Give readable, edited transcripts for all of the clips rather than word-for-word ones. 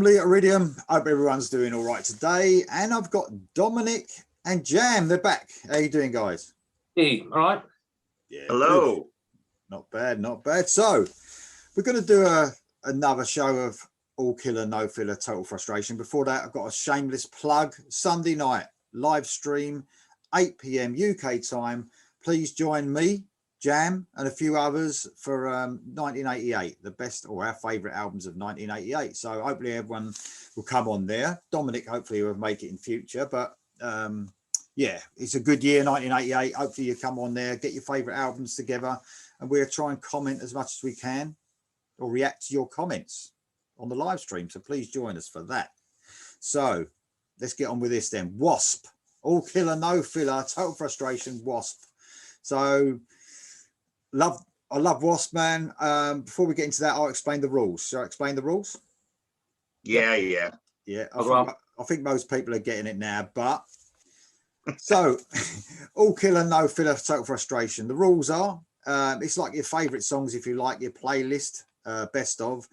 Lee at Iridium. Hope everyone's doing all right today. And I've got Dominic and Jam. They're back. How you doing, guys? Hey, all right. Yeah. Hello. Good. Not bad, not bad. So we're going to do another show of all killer, no filler, total frustration. Before that, I've got a shameless plug. Sunday night live stream, 8 p.m. UK time. Please join me, Jam, and a few others for 1988, the best or our favourite albums of 1988. So hopefully everyone will come on there. Dominic hopefully will make it in future, but yeah, it's a good year, 1988. Hopefully you come on there, get your favourite albums together, and we'll try and comment as much as we can or react to your comments on the live stream. So please join us for that. So let's get on with this then. W.A.S.P, all killer, no filler, total frustration, W.A.S.P. So I love W.A.S.P, man. Before we get into that, I'll explain the rules. Shall I explain the rules? Yeah. I think most people are getting it now, but so all killer, no filler, total frustration. The rules are it's like your favorite songs, if you like, your playlist, best of,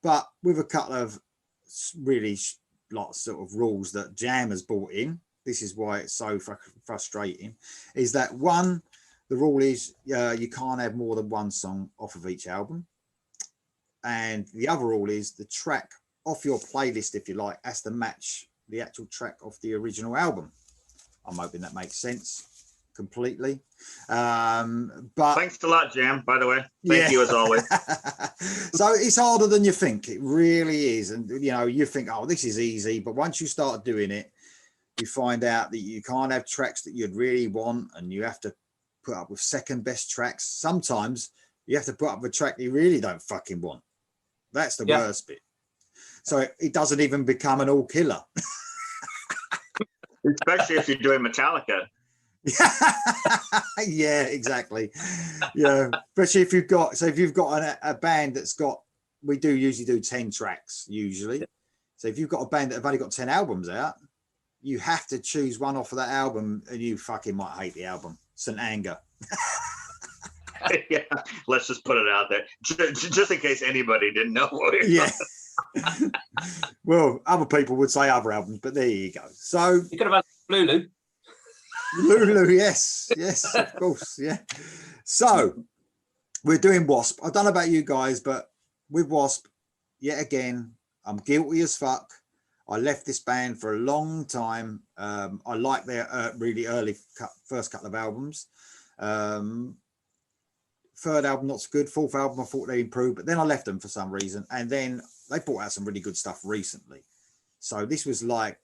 but with a couple of really sort of rules that Jam has brought in. This is why it's so frustrating, is that one, the rule is you can't have more than one song off of each album. And the other rule is the track off your playlist, if you like, has to match the actual track of the original album. I'm hoping that makes sense completely. But thanks a lot, Jam, by the way. Thank you as always. So it's harder than you think. It really is. And, you know, you think, oh, this is easy. But once you start doing it, you find out that you can't have tracks that you'd really want, and you have to put up with second best tracks. Sometimes you have to put up with a track you really don't fucking want. That's the worst bit. So it doesn't even become an all killer. Especially if you're doing Metallica. Yeah, exactly. Yeah, especially if you've got a band that's got, we do usually do 10 tracks usually. So if you've got a band that have only got 10 albums out, you have to choose one off of that album, and you fucking might hate the album. St. Anger. Yeah, let's just put it out there, just in case anybody didn't know what it was. Well, other people would say other albums, but there you go. So you could have had Lulu. Lulu, yes, of course, yeah. So we're doing W.A.S.P. I don't know about you guys, but with W.A.S.P, yet again, I'm guilty as fuck. I left this band for a long time. I like their really early first couple of albums. Third album, not so good. Fourth album, I thought they improved, but then I left them for some reason. And then they brought out some really good stuff recently. So this was like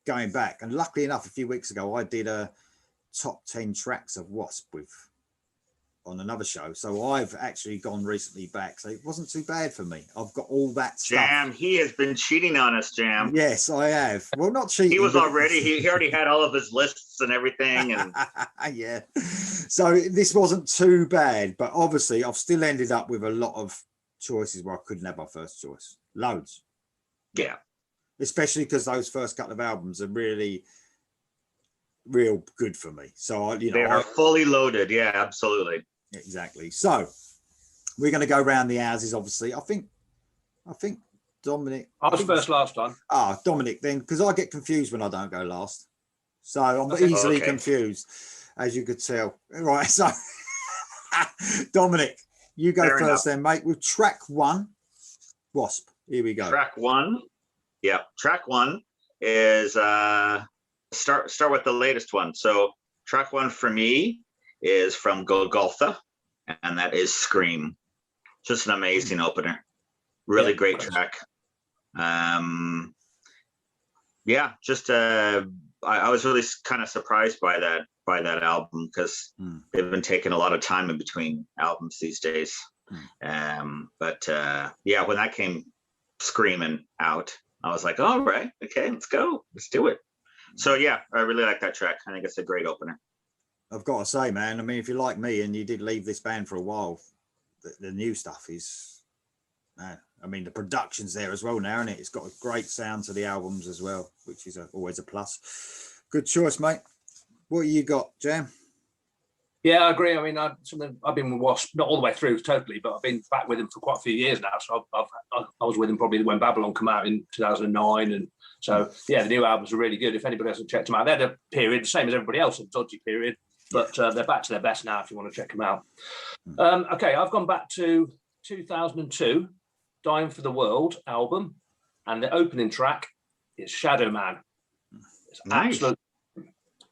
going back. And luckily enough, a few weeks ago, I did a top 10 tracks of W.A.S.P on another show. So I've actually gone recently back. So it wasn't too bad for me. I've got all that stuff. Jam, he has been cheating on us, Jam. Yes, I have. Well, not cheating. He was already, he already had all of his lists and everything. And yeah. So this wasn't too bad, but obviously I've still ended up with a lot of choices where I couldn't have my first choice. Loads. Yeah. Especially because those first couple of albums are really real good for me. So they are fully loaded. Yeah, absolutely. Exactly. So we're going to go around the houses. Obviously, I think Dominic. I was first last time. Dominic then, because I get confused when I don't go last. So I'm easily confused, as you could tell. Right. So Dominic, you go Fair first enough. then, mate. With track one, W.A.S.P. Here we go. Track one. Yeah. Track one is start with the latest one. So track one for me is from Golgotha, and that is Scream. Just an amazing opener. Really great track. I was really kind of surprised by that album, because they've been taking a lot of time in between albums these days. But when that came screaming out, I was like, all right, okay, let's go, let's do it. So yeah, I really like that track. I think it's a great opener. I've got to say, man, I mean, if you're like me and you did leave this band for a while, the new stuff is, man, I mean, the production's there as well now, and it's got a great sound to the albums as well, which is always a plus. Good choice, mate. What you got, Jam? Yeah, I agree. I mean, I've been with W.A.S.P not all the way through totally, but I've been back with him for quite a few years now. So I was with him probably when Babylon came out in 2009, and so yeah, the new albums are really good. If anybody hasn't checked them out, they had a period the same as everybody else, a dodgy period, but they're back to their best now. If you want to check them out. Okay, I've gone back to 2002, "Dying for the World" album, and the opening track is "Shadow Man." It's absolutely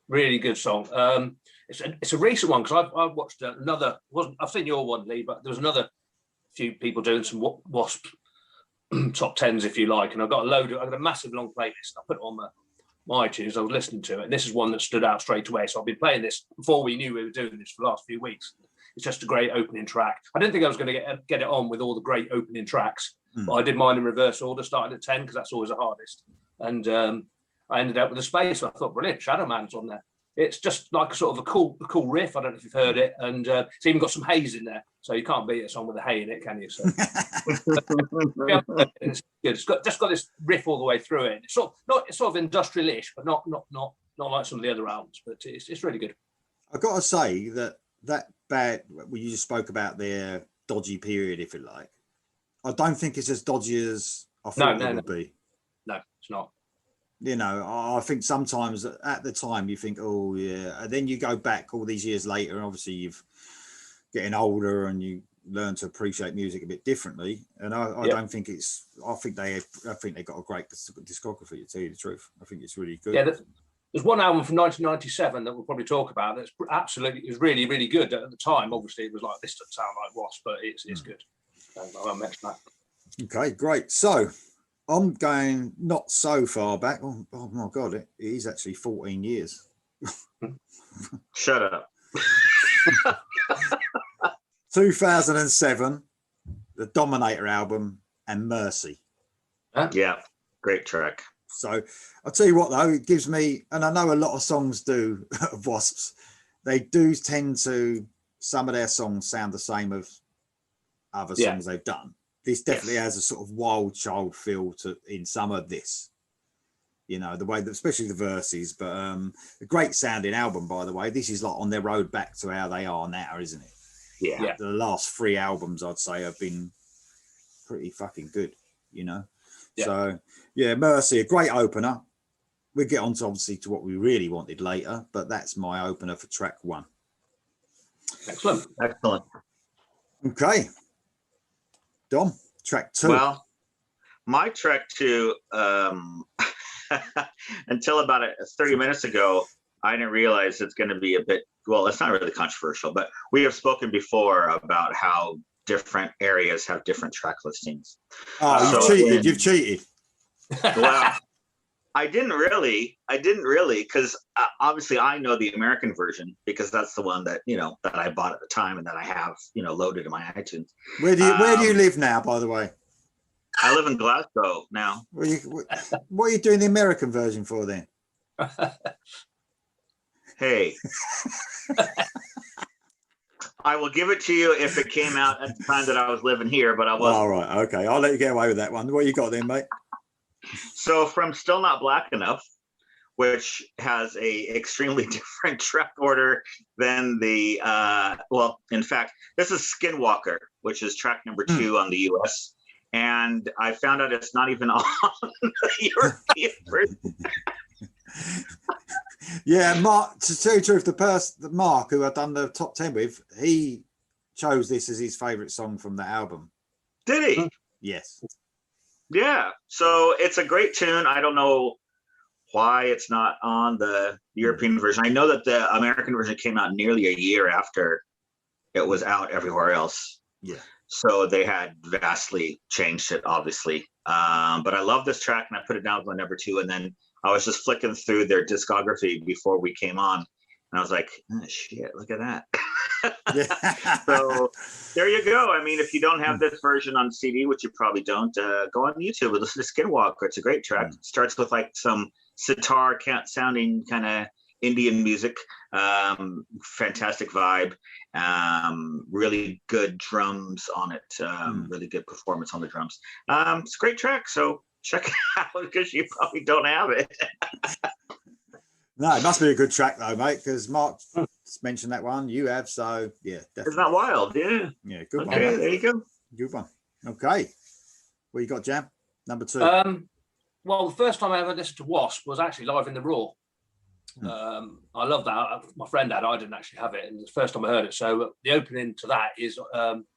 really good song. It's a recent one because I've watched another. I've seen your one, Lee, but there was another few people doing some W.A.S.P top tens, if you like, and I've got I've got a massive long playlist. I put it on my iTunes. I was listening to it, and this is one that stood out straight away. So I've been playing this before we knew we were doing this for the last few weeks. It's just a great opening track. I didn't think I was going to get it on with all the great opening tracks, but I did mine in reverse order, starting at 10 because that's always the hardest, and I ended up with a space. So I thought, brilliant, Shadow Man's on there. It's just like a sort of a cool riff. I don't know if you've heard it, and it's even got some haze in there, so you can't beat a song with a hay in it, can you? So yeah, it's good. It's got this riff all the way through it. It's sort of industrial-ish, but not like some of the other albums. But it's really good. I've got to say that bad. Well, you just spoke about their dodgy period, if you like. I don't think it's as dodgy as I thought it would be. No, it's not. You know, I think sometimes at the time you think, oh yeah, and then you go back all these years later, and obviously you've getting older and you learn to appreciate music a bit differently. And I don't think it's. I think they got a great discography. To tell you the truth, I think it's really good. Yeah, there's one album from 1997 that we'll probably talk about. That's absolutely, it was really, really good at the time. Obviously, it was like, this doesn't sound like W.A.S.P, but it's good. I'll mention that. Okay, great. So I'm going not so far back. Oh my God, it is actually 14 years. Shut up. 2007, the Dominator album and Mercy. Yeah, great track. So I'll tell you what though, it gives me, and I know a lot of songs do of W.A.S.P, they do tend to, some of their songs sound the same as other songs they've done. This definitely has a sort of wild child feel to in some of this, you know, the way that, especially the verses, but a great sounding album, by the way. This is like on their road back to how they are now, isn't it? Yeah. The last 3 albums I'd say have been pretty fucking good, you know. So yeah, Mercy, a great opener. We'll get on to obviously to what we really wanted later, but that's my opener for track 1. Excellent. Okay, Dom, track 2. Well, my track 2, until about 30 minutes ago, I didn't realize it's going to be a bit, well, it's not really controversial, but we have spoken before about how different areas have different track listings. Oh, you've cheated. Well, I didn't really, because obviously I know the American version because that's the one that, you know, that I bought at the time and that I have, you know, loaded in my iTunes. Where do you live now, by the way? I live in Glasgow now. What are you doing the American version for then? Hey, I will give it to you if it came out at the time that I was living here, but I wasn't. All right, okay, I'll let you get away with that one. What you got then, mate? So from Still Not Black Enough, which has a extremely different track order than the, well, in fact, this is Skinwalker, which is track number 2 on the US. And I found out it's not even on the European version. Yeah, Mark, to tell you the truth, Mark, who I've done the top 10 with, he chose this as his favourite song from the album. Did he? Yes. Yeah, so it's a great tune. I don't know why it's not on the European version. I know that the American version came out nearly a year after it was out everywhere else. Yeah. So they had vastly changed it, obviously. But I love this track, and I put it down as my number 2. And then I was just flicking through their discography before we came on, and I was like, oh, shit, look at that. So there you go. I mean, if you don't have this version on CD, which you probably don't, go on YouTube and listen to Skinwalker. It's a great track. It starts with like some sitar sounding kind of Indian music. Fantastic vibe. Really good drums on it. Really good performance on the drums. It's a great track. So check it out because you probably don't have it. No, it must be a good track though, mate, because Mark mentioned that one. You have, so yeah, definitely. Isn't that wild? Yeah. Yeah, good one. Okay, there you go. Good one. Okay. What you got, Jam? Number 2. Well, the first time I ever listened to W.A.S.P was actually live in the Raw. I love that. My friend had, I didn't actually have it, and the first time I heard it. So the opening to that is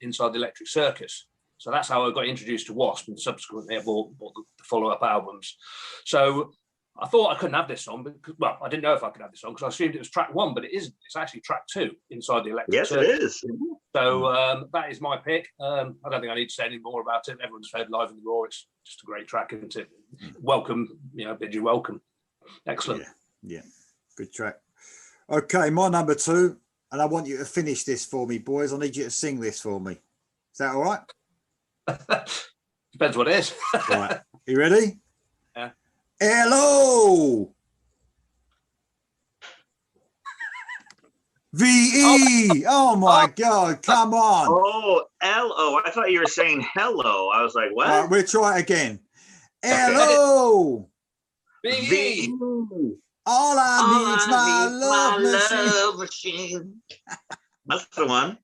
Inside the Electric Circus. So that's how I got introduced to W.A.S.P, and subsequently I bought the follow-up albums. So I thought I couldn't have this song because, well, I didn't know if I could have this song because I assumed it was track 1, but it isn't. It's actually track 2, Inside the Electric Circus. Yes, it is. So that is my pick. I don't think I need to say any more about it. Everyone's heard live in the Raw. It's just a great track, isn't it? Welcome, bid you welcome. Excellent. Yeah. Good track. Okay, my number 2, and I want you to finish this for me, boys. I need you to sing this for me. Is that all right? Depends what it is. Right. You ready? Yeah. Hello. V.E. Oh my God, come on. Oh, L-O. I thought you were saying hello. I was like, what? Right, we'll try it again. Hello. V.E. All I need's my love machine. That's the one.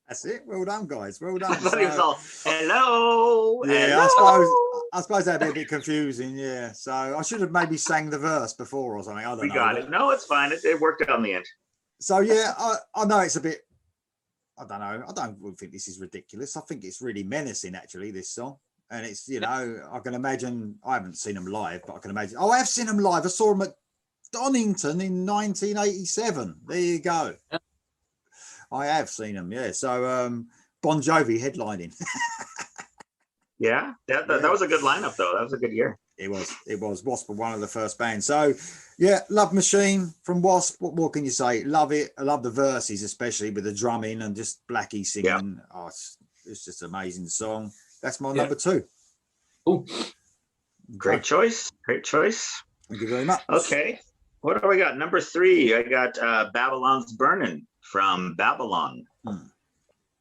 That's it. Well done, guys. Well done. I thought he was all, hello. Yeah, hello. I suppose that'd be a bit confusing. Yeah. So I should have maybe sang the verse before or something. I don't know. We got it. No, it's fine. It worked out in the end. So yeah, I know it's a bit, I don't know. I don't think this is ridiculous. I think it's really menacing, actually, this song. And it's, I can imagine, I haven't seen them live, but I can imagine. Oh, I have seen them live. I saw them at Donington in 1987. There you go. I have seen them, yeah. So Bon Jovi headlining. Yeah, that was a good lineup, though. That was a good year. It was. W.A.S.P were one of the first bands. So, yeah, Love Machine from W.A.S.P. What more can you say? Love it. I love the verses, especially with the drumming and just Blackie singing. Yeah. Oh, it's just an amazing song. That's my number 2. Oh, great choice. Great choice. Thank you very much. Okay. What do I got? Number 3, I got Babylon's Burning from Babylon.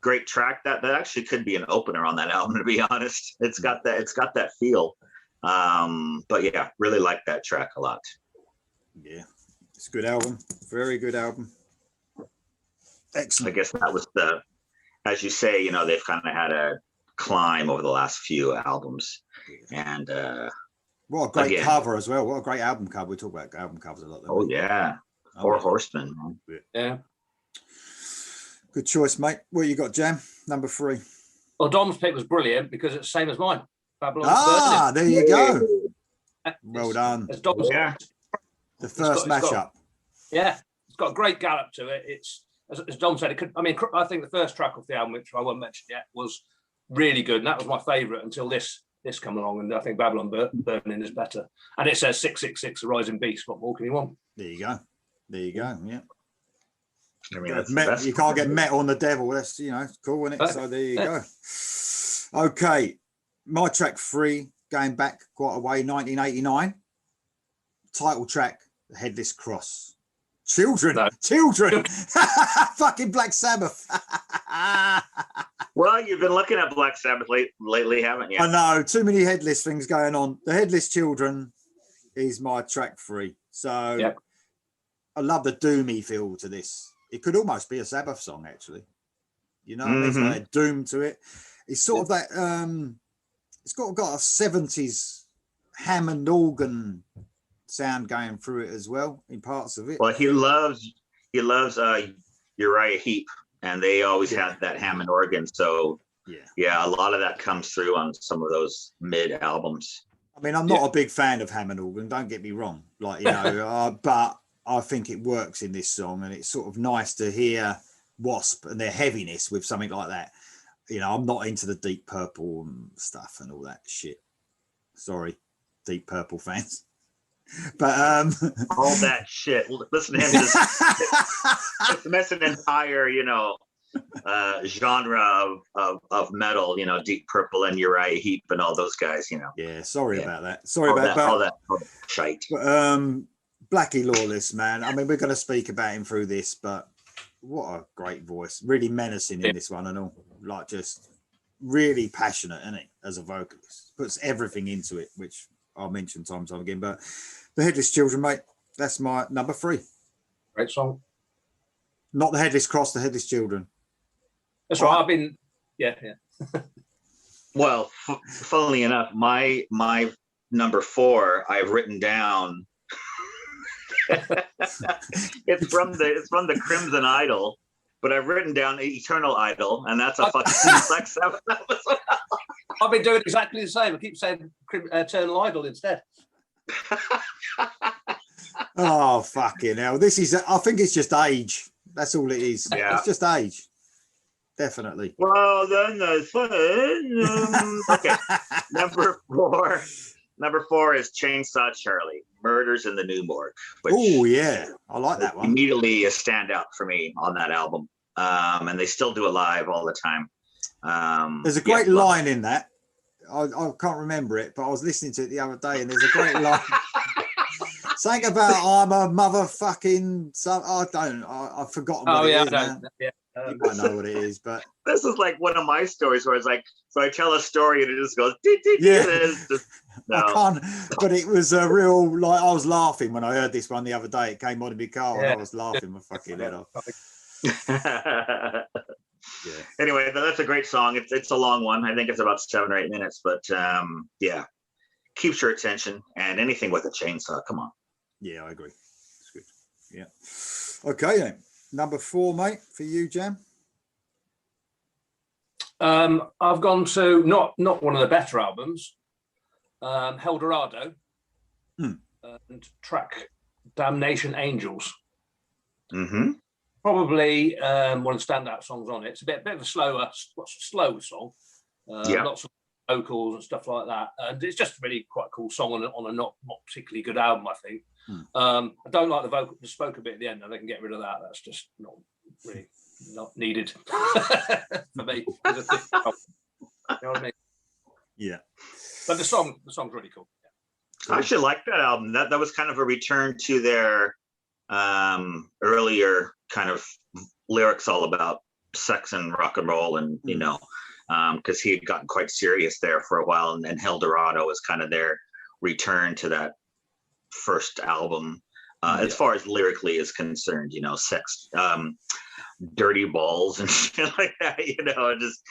Great track. That actually could be an opener on that album, to be honest. It's got that feel. But yeah, really like that track a lot. Yeah, it's a good album. Very good album. Excellent. I guess that was as you say, they've kind of had a climb over the last few albums. And what a great cover as well. What a great album cover. We talk about album covers a lot. Oh yeah. Four Horsemen. Yeah. Good choice, mate. What you got, Jam? Number 3. Well, Dom's pick was brilliant because it's the same as mine. Babylon's Burning. There you go. Well done. It's Dom's, the first matchup. Yeah, it's got a great gallop to it. It's as Dom said. I think the first track of the album, which I won't mention yet, was really good, and that was my favourite until this come along. And I think Babylon Burning is better. And it says 666, a rising beast. What more can you want? There you go. Yeah. I mean, you can't get metal on the devil. That's cool, isn't it? So there you go. Okay, my track 3, going back quite a way, 1989. Title track, The Headless Cross. Children. Fucking Black Sabbath. Well, you've been looking at Black Sabbath lately, haven't you? I know, too many headless things going on. The Headless Children is my track 3. So yep. I love the doomy feel to this. It could almost be a Sabbath song, actually. It's like a doom to it. It's sort of that. It's got a 70s Hammond organ sound going through it as well in parts of it. Well, he loves Uriah Heep, and they always had that Hammond organ. So yeah, a lot of that comes through on some of those mid albums. I mean, I'm not a big fan of Hammond organ. Don't get me wrong, but I think it works in this song, and it's sort of nice to hear W.A.S.P and their heaviness with something like that. I'm not into the Deep Purple and stuff and all that shit. Sorry, Deep Purple fans. But all that shit. Listen to him just mess an entire, genre of metal, Deep Purple and Uriah Heep and all those guys, Yeah, sorry about that. Sorry about all that shite. But, Blackie Lawless, man. I mean, we're going to speak about him through this, but what a great voice. Really menacing in this one and all. Like, just really passionate, isn't he, as a vocalist? Puts everything into it, which I'll mention time and time again. But The Headless Children, mate, that's my number 3. Great song. Not the Headless Cross, the Headless Children. That's right. I've been, yeah. Well, funnily enough, my number 4 I've written down. it's from the Crimson Idol, but I've written down Eternal Idol, and that's a fucking Black Sabbath episode. I've been doing exactly the same. I keep saying Eternal Idol instead. Oh, fucking hell. I think it's just age. That's all it is. Yeah. It's just age. Definitely. Well, then okay. Number 4 is Chainsaw Charlie, Murders in the New Morgue. Oh, yeah. I like that one. Immediately a standout for me on that album. And they still do it live all the time. There's a great line in that. I can't remember it, but I was listening to it the other day, and there's a great line. Something about I'm a motherfucking. I've forgotten. Oh, what yeah, it is now. yeah. You might know what it is, but this is like one of my stories where it's like, so I tell a story and it just goes, yeah. No. I can't. But it was a real, like, I was laughing when I heard this one the other day. It came on in my car, and I was laughing my fucking head off. Yeah. Anyway, that's a great song. It's a long one. I think it's about 7 or 8 minutes, but yeah, keeps your attention. And anything with a chainsaw, come on. Yeah, I agree. It's good. Yeah. Okay, then. Number 4, mate, for you, Jam. I've gone to not one of the better albums, Eldorado, and track Damnation Angels. Mm-hmm. Probably one of the standout songs on it. It's a bit of a slow song. Lots of vocals and stuff like that. And it's just really quite a cool song on a not particularly good album, I think. I don't like the spoken bit at the end, and they can get rid of that. That's just not really not needed for me. You know what I mean? Yeah. But the song's really cool. I actually like that album. That was kind of a return to their earlier kind of lyrics, all about sex and rock and roll, and you know, because he had gotten quite serious there for a while, and Eldorado was kind of their return to that first album, as far as lyrically is concerned, you know, sex, dirty balls and shit like that, you know, just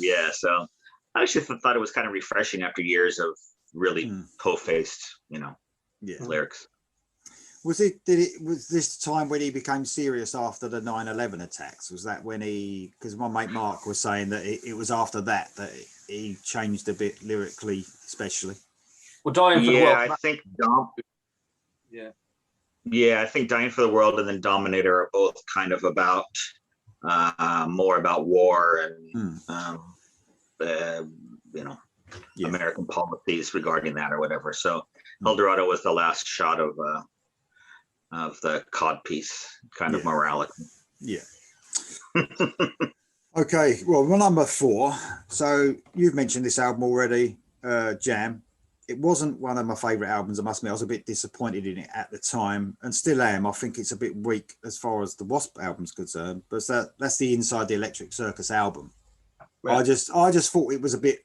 yeah. So I actually thought it was kind of refreshing after years of really po-faced, you know, lyrics. Was this time when he became serious after the 9/11 attacks? Was that when because my mate Mark was saying that it was after that he changed a bit lyrically, especially. Well, Dying for the World. I think I think Dying for the World and then Dominator are both kind of about more about war and you know, American policies regarding that or whatever. So Eldorado was the last shot of the cod piece, kind of morality. Yeah. Okay, well, my number 4. So you've mentioned this album already, Jam. It wasn't one of my favourite albums, I must admit. I was a bit disappointed in it at the time, and still am. I think it's a bit weak as far as the W.A.S.P album's concerned, but that's the Inside the Electric Circus album. Right. I just thought it was a bit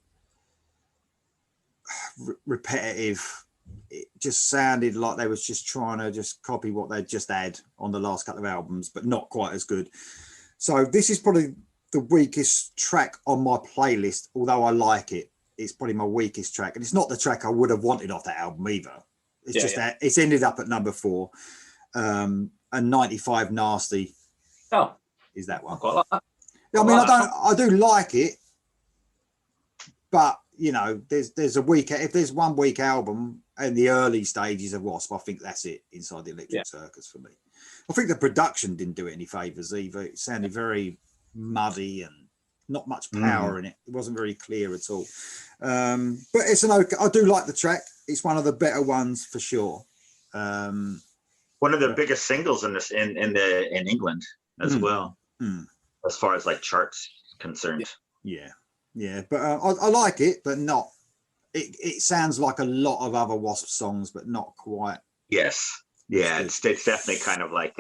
repetitive. It just sounded like they was just trying to just copy what they just had on the last couple of albums, but not quite as good. So this is probably the weakest track on my playlist, although I like it. It's probably my weakest track, and it's not the track I would have wanted off that album either. It's that it's ended up at number 4. And 95 Nasty is that one. I quite like that. I mean, I do like it, but you know, there's a weak, if there's one weak album in the early stages of W.A.S.P, I think that's it, Inside the Electric Circus for me. I think the production didn't do it any favors either. It sounded very muddy and not much power in it. It wasn't very clear at all. But it's I do like the track. It's one of the better ones for sure. One of the biggest singles in England as well, as far as like charts concerned. Yeah. But I like it, but not. It sounds like a lot of other W.A.S.P songs, but not quite. Yes. Yeah, it's definitely kind of like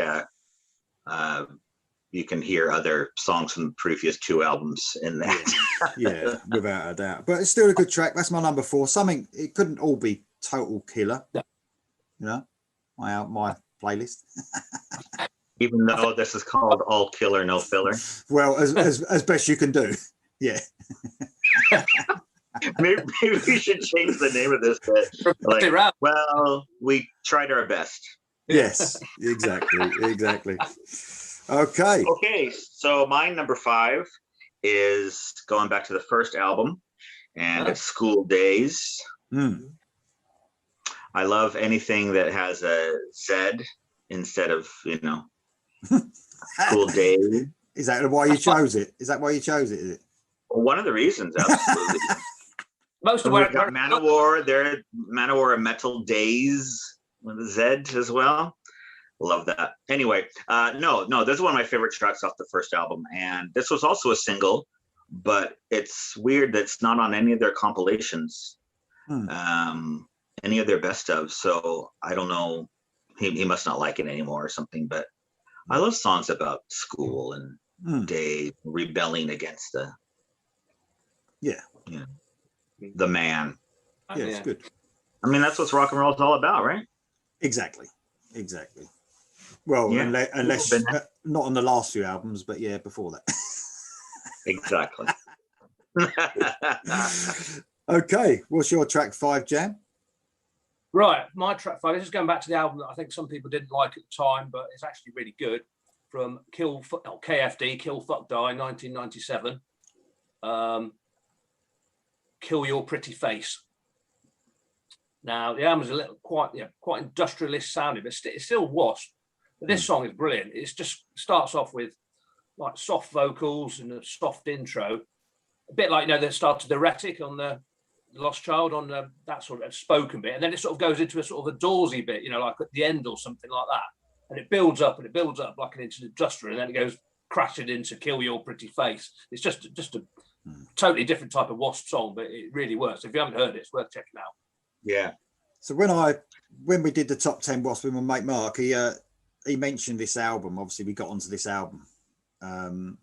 you can hear other songs from the previous 2 albums in that. Yeah, without a doubt. But it's still a good track. That's my number 4. Something, it couldn't all be total killer. You know, my playlist. Even though this is called All Killer No Filler. Well, as best you can do. Yeah. Maybe we should change the name of this bit. Like, well, we tried our best. Yes, exactly. Okay, so my number 5 is going back to the first album, and it's School Days. I love anything that has a Z instead of, School Days. Is that why you chose it? Is it? One of the reasons, absolutely. Most of we've got Manowar there, Manowar and Metal Days with a Z as well. Love that. Anyway, no, this is one of my favorite tracks off the first album, and this was also a single, but it's weird that it's not on any of their compilations, any of their best of. So I don't know, he must not like it anymore or something. But I love songs about school and day rebelling against the the man. Yeah, it's good. I mean, that's what rock and roll is all about, right? Exactly. Well, unless not on the last few albums, but yeah, before that. Exactly. Okay, what's your track 5, Jam? Right, my track 5. This is going back to the album that I think some people didn't like at the time, but it's actually really good. From KFD, Kill Fuck Die, 1997. Kill Your Pretty Face. Now the album's a little quite industrialist sounding, but it's still W.A.S.P. But this song is brilliant. It just starts off with like soft vocals and a soft intro, a bit like they started the Heretic on the Lost Child on that sort of spoken bit, and then it sort of goes into a sort of a Dawsey bit, like at the end or something like that, and it builds up like an industrial, and then it goes crashing into Kill Your Pretty Face. It's just a totally different type of W.A.S.P. song, but it really works. If you haven't heard it, it's worth checking out. Yeah. So when we did the top 10 W.A.S.P. with my mate Mark, he mentioned this album. Obviously, we got onto this album, and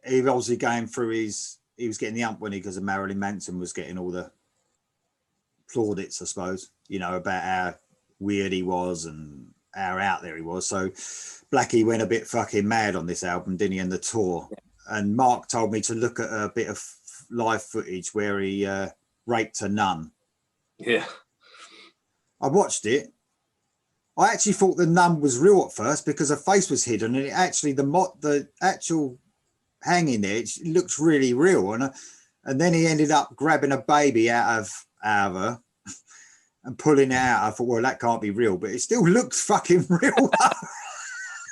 he was obviously going through he was getting the ump when because of Marilyn Manson was getting all the plaudits, I suppose, about how weird he was and how out there he was. So Blackie went a bit fucking mad on this album, didn't he, and the tour. And Mark told me to look at a bit of live footage where he raped a nun. Yeah. I watched it. I actually thought the nun was real at first because her face was hidden, and it actually the actual hanging there, it looks really real. And then he ended up grabbing a baby out of her and pulling it out. I thought, well, that can't be real, but it still looks fucking real.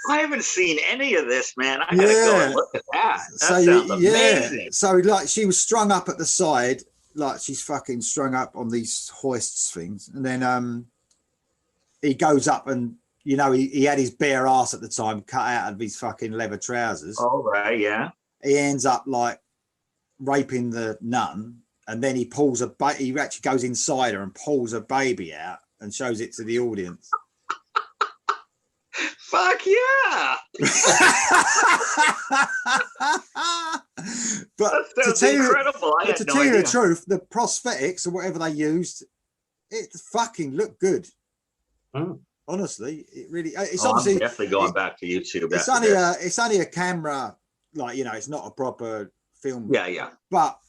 I haven't seen any of this, man. I gotta go and look at that. That sounds amazing. So like she was strung up at the side, like she's fucking strung up on these hoists things, and then he goes up and he had his bare ass at the time cut out of his fucking leather trousers. All right, yeah. He ends up like raping the nun, and then he pulls he actually goes inside her and pulls a baby out and shows it to the audience. Fuck yeah! But that sounds incredible. To tell you the truth, the prosthetics or whatever they used, it fucking looked good. Honestly, it really. It's obviously I'm definitely going back to YouTube. It's only a camera, like it's not a proper film. Yeah. But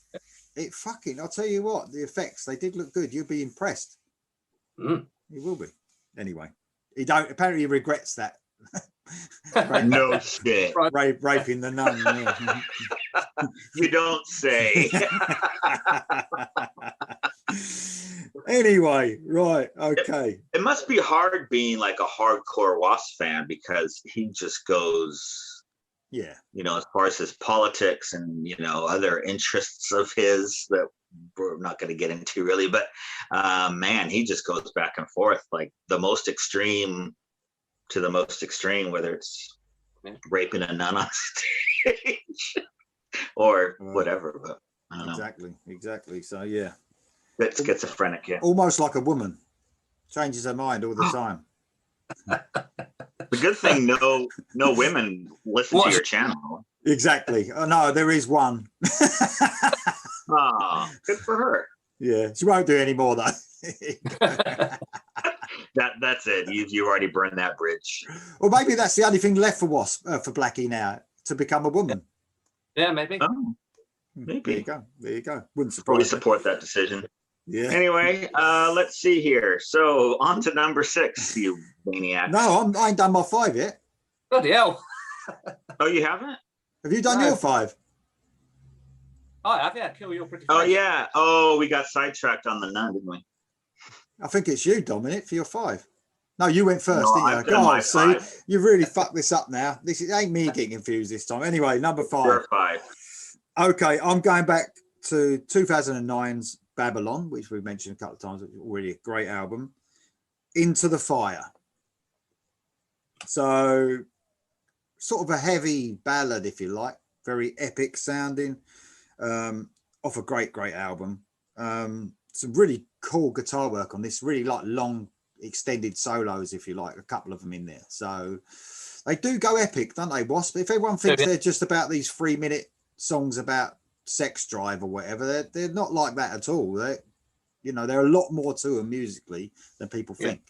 it fucking. I'll tell you what, the effects they did look good. You'll be impressed. You will be. Anyway, apparently he regrets that. No shit. Raping the nun. Yeah. You don't say. Anyway, right, okay. It must be hard being like a hardcore W.A.S.P. fan because he just goes, as far as his politics and other interests of his that we're not going to get into really, but man, he just goes back and forth like the most extreme to the most extreme, whether it's raping a nun on stage or whatever. But I don't know. Exactly. So yeah. Bit schizophrenic, yeah. Almost like a woman. Changes her mind all the time. The good thing, no women listen to your channel. Exactly. Oh no, there is one. Good for her. Yeah, she won't do any more though. that That's it. You already burned that bridge. Or maybe that's the only thing left for W.A.S.P, for Blackie now, to become a woman. Yeah, maybe. Oh, maybe. There you go. There you go. Wouldn't Fully surprise me. support that decision. Yeah. Anyway, let's see here. So on to number 6, you maniacs. No, I ain't done my 5 yet. Bloody hell. Oh, you haven't? Have you done No. your 5? I have, yeah. Kill your pretty Oh, face. yeah. Oh, we got sidetracked on the nun, didn't we? I think it's you, Dominic, for your 5. No, you went first, No, didn't I've you? done my God, see, 5. you really fucked this up now. This ain't me getting confused this time. Anyway, number 5. Your 5. Okay, I'm going back to 2009's Babylon, which we've mentioned a couple of times. It's already a great album. Into the Fire. So, sort of a heavy ballad, if you like, very epic sounding, off a great album. Some really cool guitar work on this, really like long extended solos, if you like, a couple of them in there. So they do go epic, don't they, W.A.S.P? If everyone thinks they're just about these 3-minute songs about sex drive or whatever, they're not like that at all. They're a lot more to them musically than people think.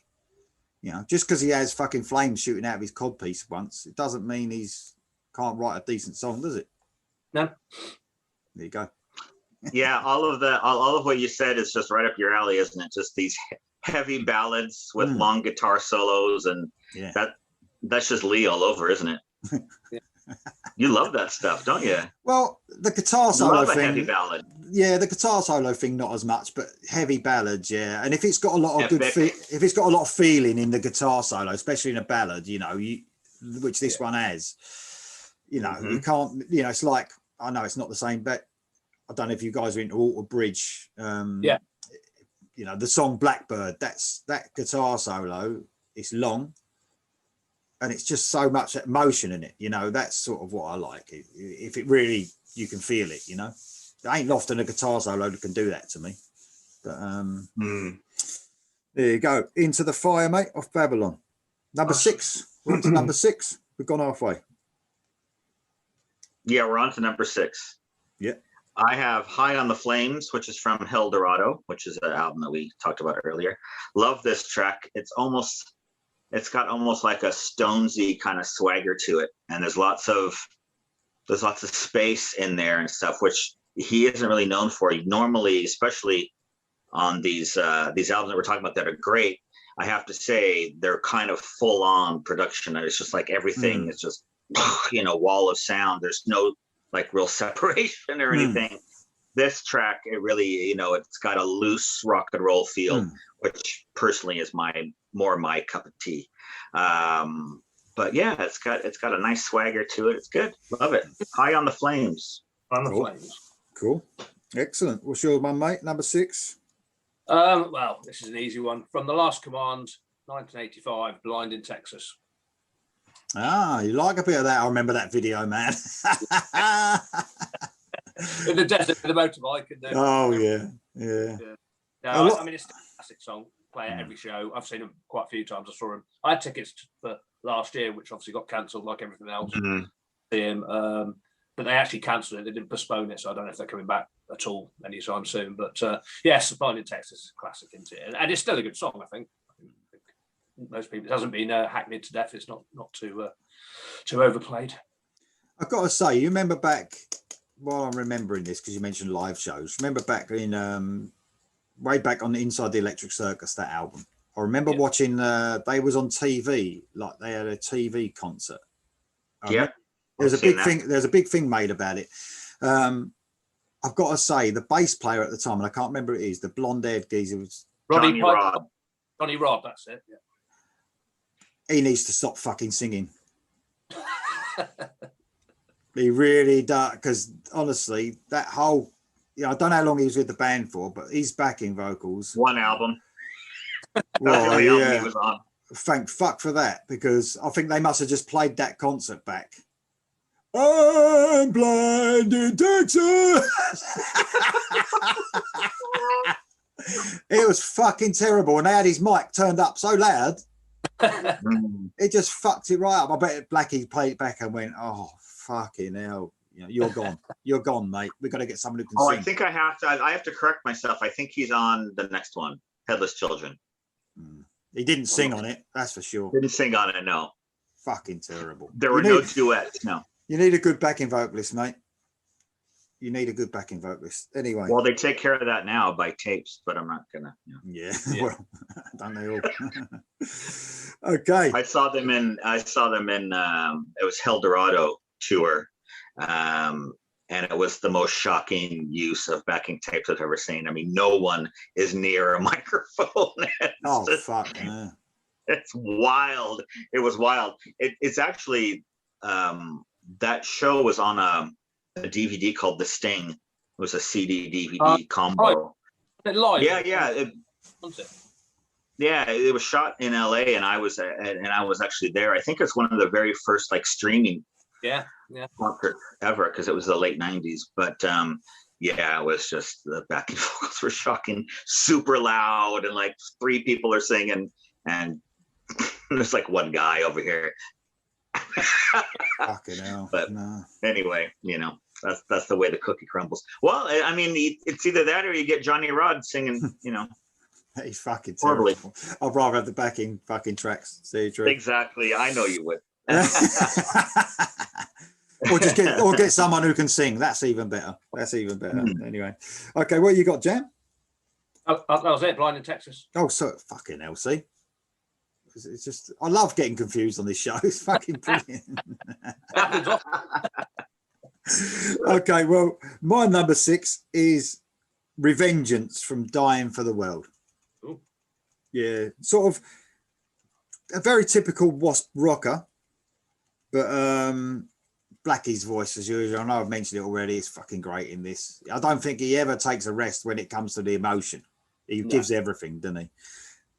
You know, just because he has fucking flames shooting out of his codpiece once, it doesn't mean he's can't write a decent song, does it? No. There you go. Yeah, all of what you said is just right up your alley, isn't it? Just these heavy ballads with long guitar solos, and that's just Lee all over, isn't it? You love that stuff, don't you? Well, the guitar solo Love a thing, heavy ballad. yeah, the guitar solo thing not as much, but heavy ballads, yeah. And if it's got a lot of Epic. if it's got a lot of feeling in the guitar solo, especially in a ballad, which this one has, you can't, it's like, I know it's not the same, but I don't know if you guys are into Alter Bridge. The song Blackbird, that guitar solo, it's long. And it's just so much emotion in it, that's sort of what I like. If it really, you can feel it, There ain't often a guitar solo that can do that to me. But there you go. Into the Fire, mate, off Babylon. Number 6. We're on to number 6. We've gone halfway. Yeah, we're on to number 6. Yeah. I have High on the Flames, which is from Hell Dorado, which is an album that we talked about earlier. Love this track. It's got almost like a Stonesy kind of swagger to it, and there's lots of space in there and stuff, which he isn't really known for. Normally, especially on these albums that we're talking about that are great, I have to say they're kind of full on production, and it's just like everything is just wall of sound. There's no like real separation or anything. This track, it really, it's got a loose rock and roll feel, which personally is more my cup of tea. But yeah, it's got a nice swagger to it. It's good. Love it. High on the Flames. On the Flames. Cool. Excellent. What's your one, mate? Number 6. Well, this is an easy one. From The Last Command, 1985, Blind in Texas. Ah, you like a bit of that? I remember that video, man. In the desert with a motorbike. Oh, yeah. No, I mean, it's a classic song. Play at every show. I've seen him quite a few times. I saw him. I had tickets for last year, which obviously got cancelled like everything else. See him, but they actually cancelled it. They didn't postpone it, so I don't know if they're coming back at all anytime soon. But yes, Blind in Texas is a classic, isn't it? And it's still a good song, I think. Most people, it hasn't been hackneyed to death. It's not too overplayed. I've got to say, you remember back, while I'm remembering this, because you mentioned live shows, remember back in way back on the Inside the Electric Circus, that album. I remember watching, they was on TV, like they had a TV concert. There's a big thing made about it. I've got to say, the bass player at the time, and I can't remember who it is, the blonde-haired geezer was Ronnie Rod, that's it. Yeah. He needs to stop fucking singing. He really does, because honestly, that whole, I don't know how long he was with the band for, but his backing vocals. One album. Well, the album he was on. Thank fuck for that, because I think they must have just played that concert back. I'm blind in Texas. It was fucking terrible, and they had his mic turned up so loud. It just fucked it right up. I bet Blackie played it back and went, "Oh fucking hell, you're gone, you're gone, mate. We've got to get someone who can sing." I think I have to correct myself. I think he's on the next one, Headless Children. He didn't sing on it, that's for sure. Didn't sing on it, no. Fucking terrible. There were no duets, no. You need a good backing vocalist, mate. You need a good backing vocalist. Anyway. Well, they take care of that now by tapes, but I'm not gonna. Yeah. Well, don't they all? Okay. I saw them in. It was Eldorado tour, and it was the most shocking use of backing tapes I've ever seen. I mean, no one is near a microphone. Fuck. Yeah. It's wild. It was wild. It's actually that show was on a DVD called The Sting. It was a CD DVD combo. Live. Yeah. It was shot in LA, and I was actually there. I think it's one of the very first like streaming concerts ever, because it was the late '90s. But it was just the backing vocals were shocking, super loud, and like 3 people are singing, and there's like one guy over here. Fucking hell. But anyway, that's the way the cookie crumbles. Well, I mean, it's either that or you get Johnny Rod singing, He's fucking terrible. Horribly. I'd rather have the backing fucking tracks. See, true. Exactly. I know you would. or get someone who can sing. That's even better. Anyway. Okay, what you got, Jam? That was it, Blind in Texas. Oh, so fucking hell, see? It's just, I love getting confused on this show. It's fucking brilliant. Okay, well, my number 6 is Revengeance from Dying for the World. Ooh. Yeah, sort of a very typical W.A.S.P rocker, but Blackie's voice, as usual, I know I've mentioned it already, it's fucking great in this. I don't think he ever takes a rest when it comes to the emotion. He gives everything, doesn't he?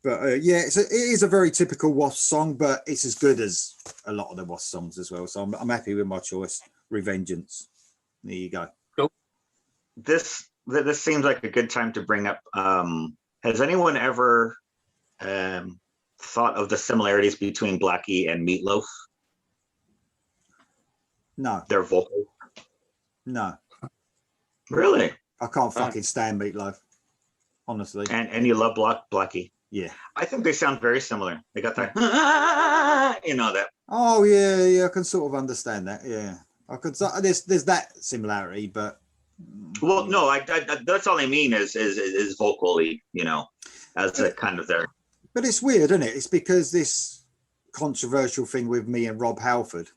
But it is a very typical W.A.S.P song, but it's as good as a lot of the W.A.S.P songs as well. So I'm happy with my choice, Revengeance. There you go. Cool. This seems like a good time to bring up. Has anyone ever thought of the similarities between Blackie and Meatloaf? No. Their vocals? No. Really? I can't fucking stand Meatloaf, honestly. And you love Blackie? Yeah. I think they sound very similar. They got that, that. Oh, yeah, I can sort of understand that, yeah. I could. There's that similarity, but well, no, I that's all I mean is vocally, as a kind of their. But it's weird, isn't it? It's because this controversial thing with me and Rob Halford,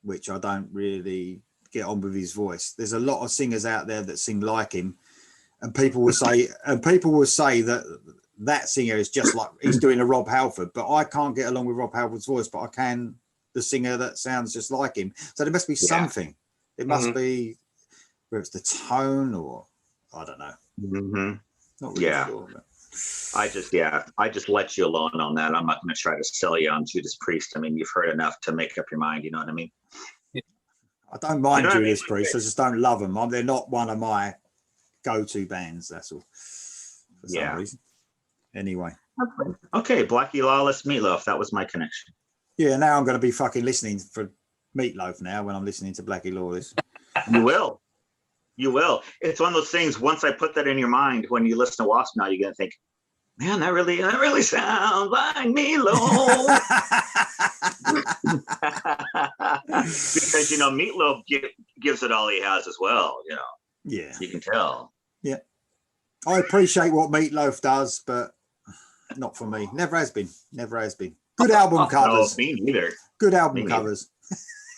which I don't really get on with his voice. There's a lot of singers out there that sing like him, and people will say that singer is just like he's doing a Rob Halford, but I can't get along with Rob Halford's voice, but I can the singer that sounds just like him. So there must be something. It must be, whether it's the tone or I don't know. Mm-hmm. Not really sure. But. I just let you alone on that. I'm not going to try to sell you on Judas Priest. I mean, you've heard enough to make up your mind. You know what I mean? I don't mind Judas Priest. I just don't love them. They're not one of my go-to bands. That's all. For some reason. Anyway. Okay, Blackie Lawless, Meatloaf. That was my connection. Yeah, now I'm going to be fucking listening for Meatloaf now when I'm listening to Blackie Lawless. You will. It's one of those things. Once I put that in your mind, when you listen to W.A.S.P now, you're going to think, man, that really sounds like Meatloaf. Because, Meatloaf gives it all he has as well, Yeah. You can tell. Yeah. I appreciate what Meatloaf does, but not for me. Never has been. Good album covers. No, me neither. Good album covers.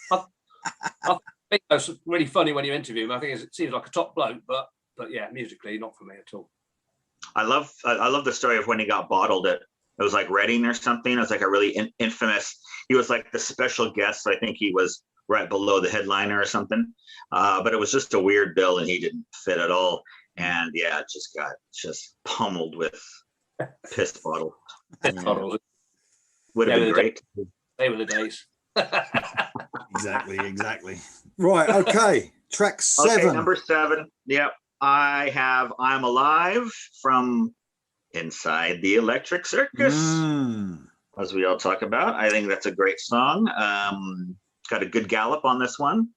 I think that's really funny when you interview him. I think it seems like a top bloke, but yeah, musically, not for me at all. I love the story of when he got bottled at, it was like Reading or something. It was like a really infamous, he was like the special guest. I think he was right below the headliner or something. But it was just a weird bill and he didn't fit at all. And yeah, it just got pummeled with piss bottles. Would have been great. They were the days. Exactly. Right, okay. Track 7. Okay, number 7. Yep. I have I'm Alive from Inside the Electric Circus, as we all talk about. I think that's a great song. It's got a good gallop on this one.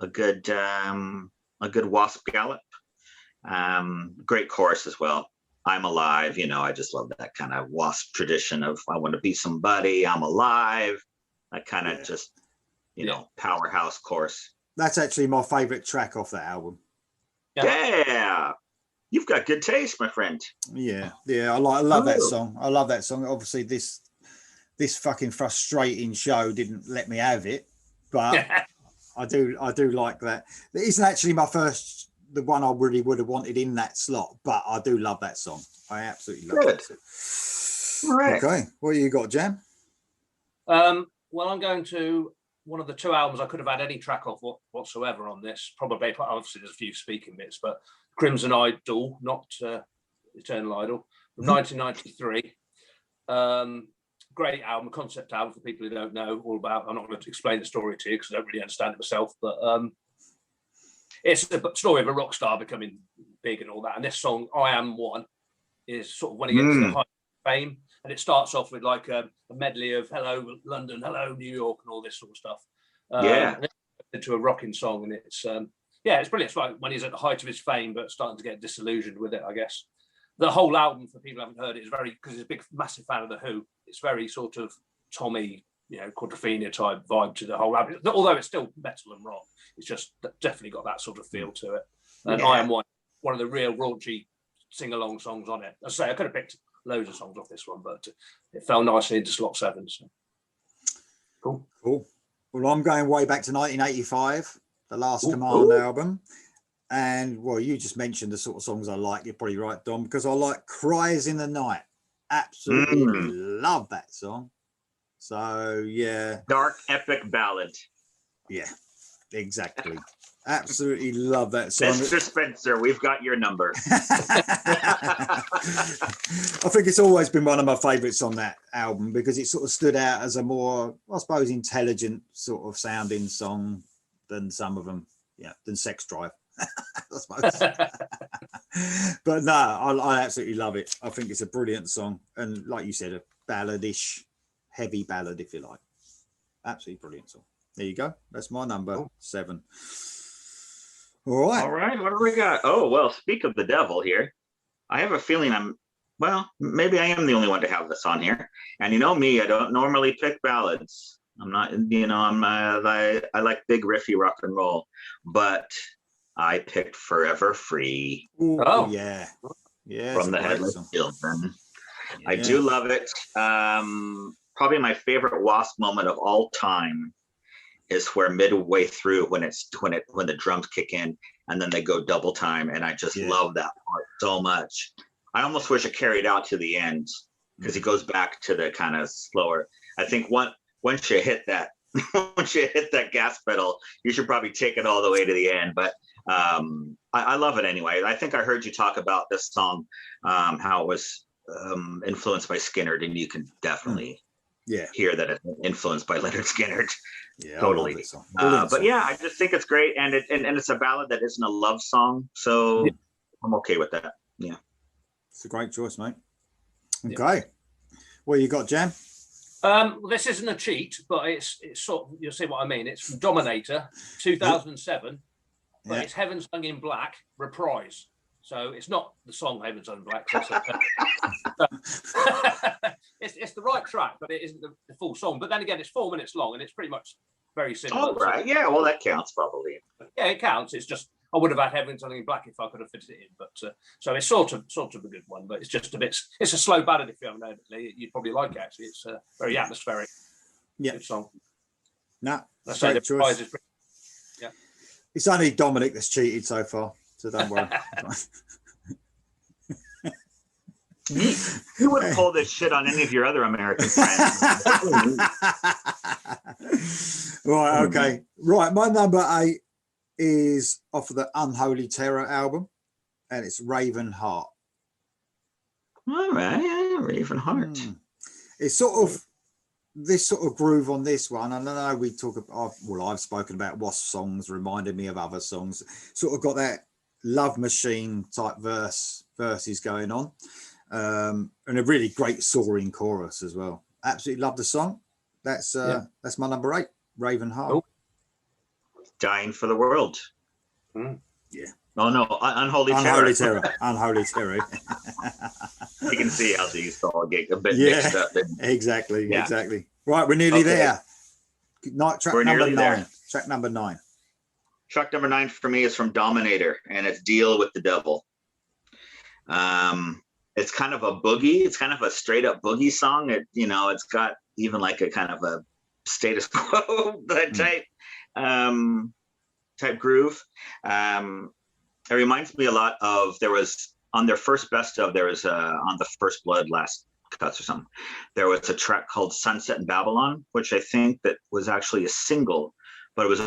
A good W.A.S.P gallop. Great chorus as well. I'm alive. You know, I just love that kind of W.A.S.P tradition of I want to be somebody. I'm alive. That kind of just, you know, powerhouse chorus. That's actually my favorite track off that album. Yeah. You've got good taste, my friend. Yeah. I love that song. I love that song. Obviously, this fucking frustrating show didn't let me have it, but I do like that. It isn't actually the one I really would have wanted in that slot, but I do love that song. I absolutely love it. All right. Okay, what you got, Jam? Well, I'm going to one of the two albums I could have had any track off whatsoever on this. Probably, obviously, there's a few speaking bits, but Crimson Idol, not Eternal Idol, from 1993. Great album, concept album for people who don't know all about. I'm not going to explain the story to you because I don't really understand it myself, but it's a story of a rock star becoming big and all that. And this song, I Am One, is sort of when he gets to the height of fame. And it starts off with like a medley of Hello London, Hello New York, and all this sort of stuff. And into a rocking song, and it's it's brilliant. It's like when he's at the height of his fame, but starting to get disillusioned with it, I guess. The whole album, for people who haven't heard it, is very, because he's a big, massive fan of The Who. It's very sort of Tommy, Quadrophenia type vibe to the whole album. Although it's still metal and rock, it's just definitely got that sort of feel to it. And I Am One of the real raunchy sing-along songs on it. As I say, I could have picked loads of songs off this one, but it fell nicely into slot 7. So. Cool. Well, I'm going way back to 1985, the Last Command album. And, well, you just mentioned the sort of songs I like. You're probably right, Dom, because I like Cries in the Night. Absolutely love that song. So, yeah. Dark epic ballad. Yeah, exactly. Absolutely love that song. Mr. Spencer, we've got your number. I think it's always been one of my favourites on that album because it sort of stood out as a more, I suppose, intelligent sort of sounding song than some of them, than Sex Drive, I suppose. But no, I absolutely love it. I think it's a brilliant song. And like you said, a balladish, heavy ballad, if you like. Absolutely brilliant song. There you go. That's my number 7. All right. What do we got? Oh, well, speak of the devil here. I have a feeling maybe I am the only one to have this on here. And you know me, I don't normally pick ballads. I'm not, I like big riffy rock and roll, but I picked Forever Free. Ooh, yeah. From the Headless Children. Yeah. I do love it. Probably my favorite W.A.S.P moment of all time is where midway through when the drums kick in and then they go double time, and I just love that part so much. I almost wish it carried out to the end because he goes back to the kind of slower. I think once you hit that gas pedal, you should probably take it all the way to the end. But I love it anyway. I think I heard you talk about this song, how it was influenced by Skynyrd, and you can definitely hear that it's influenced by Leonard Skynyrd. Yeah, totally. But yeah, I just think it's great, and it's a ballad that isn't a love song, so I'm okay with that. Yeah, it's a great choice, mate. Okay, what you got, Jan? This isn't a cheat, but it's sort of, you'll see what I mean. It's from Dominator, 2007, but it's Heaven Sung in Black reprise. So it's not the song Heaven Sung in Black. It's the right track, but it isn't the full song. But then again, it's 4 minutes long, and it's pretty much very similar. Oh, right. Yeah, well, that counts probably. Yeah, it counts. It's just, I would have had Heaven Sung in Black if I could have fitted it in. But so it's sort of a good one, but it's just a bit, it's a slow ballad if you haven't heard it. You'd probably like it, actually. It's very atmospheric. Yeah. Good song. No, that's great choice. It's only Dominic that's cheated so far, so don't worry. You wouldn't pull this shit on any of your other American friends. Right, okay. Right, my number 8 is off of the Unholy Terror album, and it's Raven Heart. All right, yeah, Raven Heart. It's sort of this sort of groove on this one. And I know we talk about, I've spoken about W.A.S.P songs, reminded me of other songs. Sort of got that Love Machine type verses going on. And a really great soaring chorus as well. Absolutely love the song. That's my number 8, Raven Heart. Dying for the World. Yeah, Oh no, Unholy Unholy Terror. Terror. Unholy Terror. You can see how these all get a bit Yeah, mixed up. exactly, Yeah. exactly. Right, we're nearly Okay. there. Track We're number nearly 9. there. Track number 9. Track number 9 for me is from Dominator, and it's Deal with the Devil. It's kind of a boogie. It's kind of a straight up boogie song. It's got even like a kind of a status quo type groove. It reminds me a lot of, there was on their first best of, there was on the First Blood Last Cuts or something, there was a track called Sunset in Babylon, which I think that was actually a single, but it was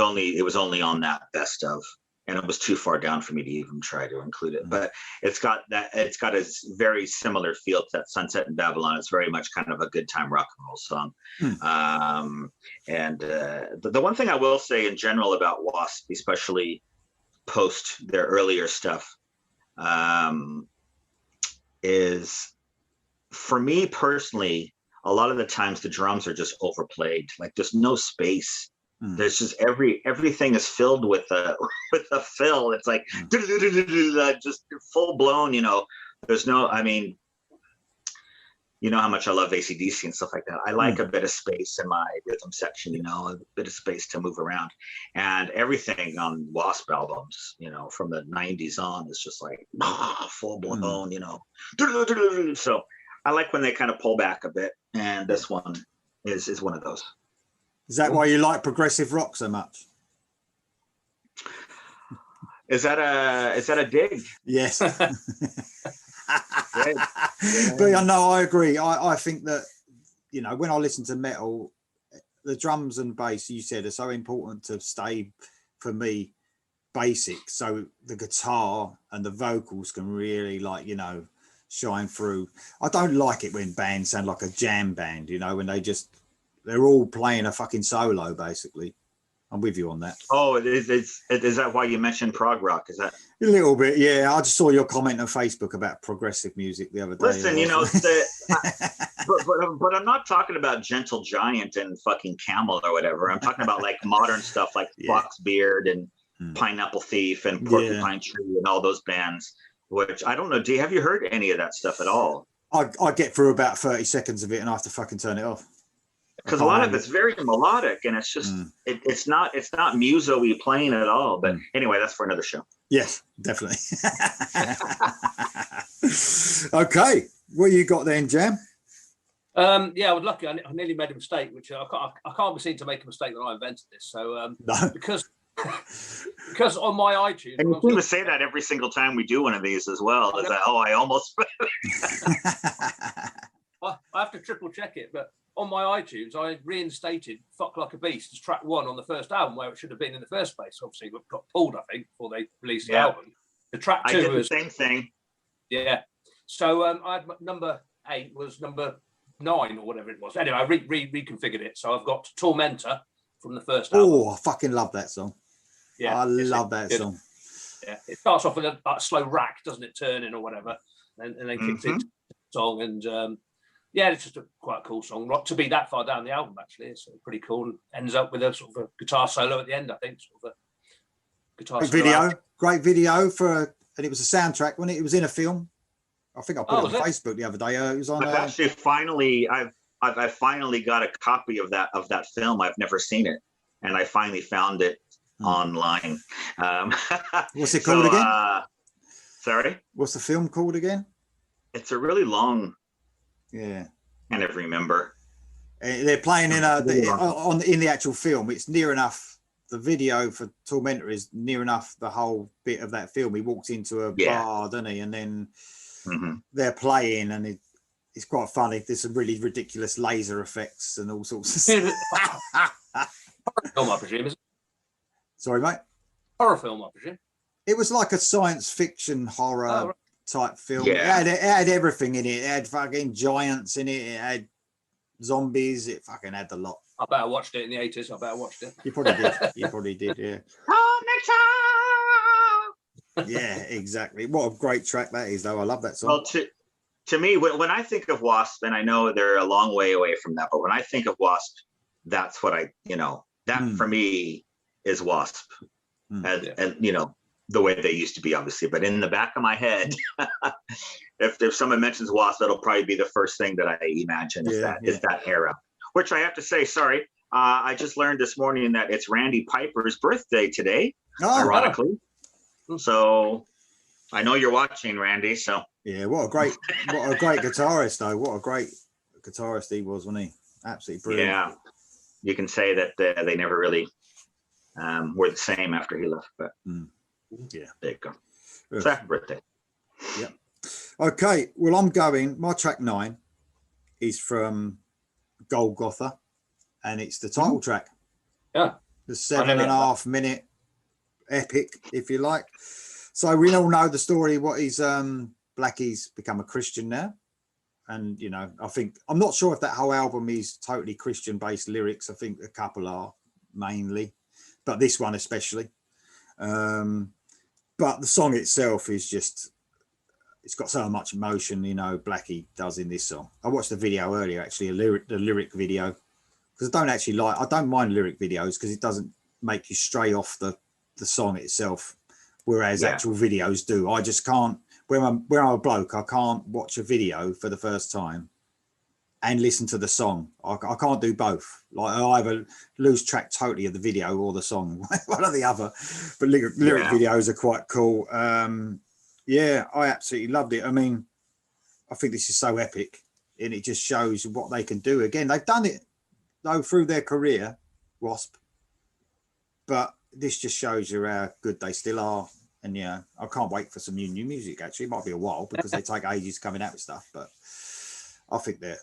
only on that best of, and it was too far down for me to even try to include it. But it's got a very similar feel to that Sunset in Babylon. It's very much kind of a good time rock and roll song. The one thing I will say in general about W.A.S.P, especially post their earlier stuff, is, for me personally, a lot of the times the drums are just overplayed. Like, there's no space. There's just everything is filled with a fill. It's like just full blown. There's no. I mean, you know how much I love AC/DC and stuff like that. I like a bit of space in my rhythm section. A bit of space to move around. And everything on W.A.S.P albums, from the '90s on, is just like full blown. So I like when they kind of pull back a bit, and this one is one of those. Is that why you like progressive rock so much? Is that a dig? Yes. But no, I agree. I think that, when I listen to metal, the drums and bass, you said, are so important to stay, for me, basic. So the guitar and the vocals can really, shine through. I don't like it when bands sound like a jam band, when they're all playing a fucking solo, basically. I'm with you on that. Oh, is that why you mentioned prog rock? Is that a little bit? Yeah, I just saw your comment on Facebook about progressive music the other day. Listen, but I'm not talking about Gentle Giant and fucking Camel or whatever. I'm talking about like modern stuff like Foxbeard and Pineapple Thief and Porcupine Tree and all those bands. Which I don't know. Have you heard any of that stuff at all? I get through about 30 seconds of it and I have to fucking turn it off. Because a lot of it's very melodic, and it's just it's not muso-y playing at all. But anyway, that's for another show. Yes, definitely. Okay, what you got then, Jam? I was lucky. I nearly made a mistake, which I can't be seen to make a mistake that I invented this. So no. because on my iTunes, and you seem to say that every single time we do one of these as well. Is that I almost? I have to triple check it, but on my iTunes, I reinstated "Fuck Like a Beast" as track 1 on the first album, where it should have been in the first place. Obviously, it got pulled, I think, before they released the album. The track 2 I did was the same thing. Yeah. So I had number 8 was number 9 or whatever it was. Anyway, I reconfigured it. So I've got "Tormentor" from the first album. Oh, I fucking love that song. Yeah, I love that song. Yeah, it starts off with a slow rack, doesn't it, turning or whatever, and then kicks into the song, and it's just quite a cool song. To be that far down the album, actually, it's pretty cool. And ends up with a sort of a guitar solo at the end, I think. Sort of a guitar solo. Great video and it was a soundtrack when it was in a film. I think I put it on Facebook the other day. It was on. Actually, I've finally got a copy of that film. I've never seen it, and I finally found it online. What's it called again? Sorry. What's the film called again? It's a really long. Yeah. I never remember. They're playing in the actual film. It's near enough. The video for Tormentor is near enough the whole bit of that film. He walks into a bar, doesn't he? And then they're playing, and it's quite funny. There's some really ridiculous laser effects and all sorts of stuff. Horror film, I presume, is it? Sorry, mate. Horror film, I presume. It was like a science fiction horror type film. Yeah. It had everything in it. It had fucking giants in it. It had zombies. It fucking had a lot. I bet I watched it in the 80s. I bet I watched it. You probably did. You probably did, yeah. Yeah, exactly. What a great track that is, though. I love that song. Well, to me, when I think of W.A.S.P, and I know they're a long way away from that, but when I think of W.A.S.P, that's what that for me is W.A.S.P. And the way they used to be, obviously. But in the back of my head, if someone mentions W.A.S.P, that'll probably be the first thing that I imagine is that era. Which I have to say, sorry, I just learned this morning that it's Randy Piper's birthday today, ironically. So I know you're watching, Randy. So yeah, what a great guitarist, though. What a great guitarist he was, wasn't he? Absolutely brilliant. Yeah, you can say that they never really were the same after he left. But yeah, there you go. So happy birthday. Yeah. Okay. Well, I'm going. My track 9 is from Golgotha, and it's the title track. Yeah. The 7.5 minute epic, if you like. So we all know the story. What is Blackie's become a Christian now, and you know, I'm not sure if that whole album is totally Christian based lyrics. I think a couple are mainly, but this one especially. But the song itself is just, it's got so much emotion, you know, Blackie does in this song. I watched the video earlier, actually, the lyric video, because I don't mind lyric videos because it doesn't make you stray off the song itself, whereas actual videos do. I just can't, when I'm a bloke, I can't watch a video for the first time and listen to the song. I can't do both. Like, I either lose track totally of the video or the song, one or the other. But lyric videos are quite cool. Yeah, I absolutely loved it. I mean, I think this is so epic, and it just shows what they can do. Again, they've done it though through their career, W.A.S.P, but this just shows you how good they still are. And yeah, I can't wait for some new music. Actually, it might be a while because they take ages coming out with stuff, but I think they're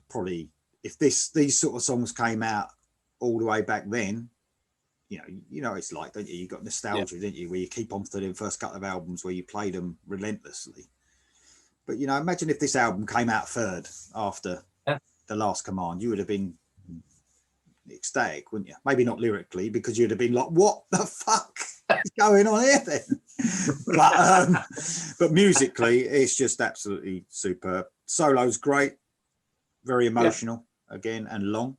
probably, if these sort of songs came out all the way back then, you know, it's like, don't you? You got nostalgia, didn't you? Where you keep on to the first couple of albums where you played them relentlessly. But you know, imagine if this album came out third after The Last Command, you would have been ecstatic, wouldn't you? Maybe not lyrically, because you'd have been like, "What the fuck is going on here?" Then, but musically, it's just absolutely superb. Solo's great, very emotional again and long.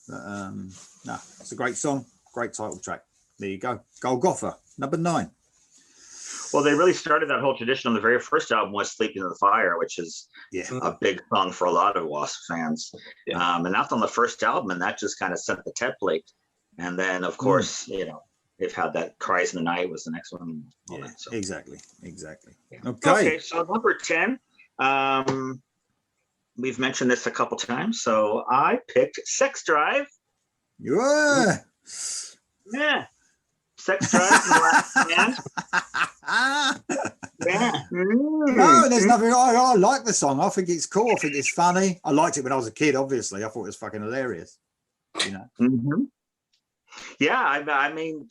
No, it's a great song. Great title track. There you go. Golgotha, number 9. Well, they really started that whole tradition on the very first album was Sleeping in the Fire, which is a big song for a lot of W.A.S.P fans. And that's on the first album, and that just kind of set the template. And then, of course, you know, they've had that Cries in the Night was the next one. So. Exactly. Okay, so number 10. We've mentioned this a couple times, so I picked Sex Drive. Yeah. Sex Drive in the Last Band. No, there's nothing. I like the song. I think it's cool. I think it's funny. I liked it when I was a kid, obviously. I thought it was fucking hilarious. You know? Yeah, I mean,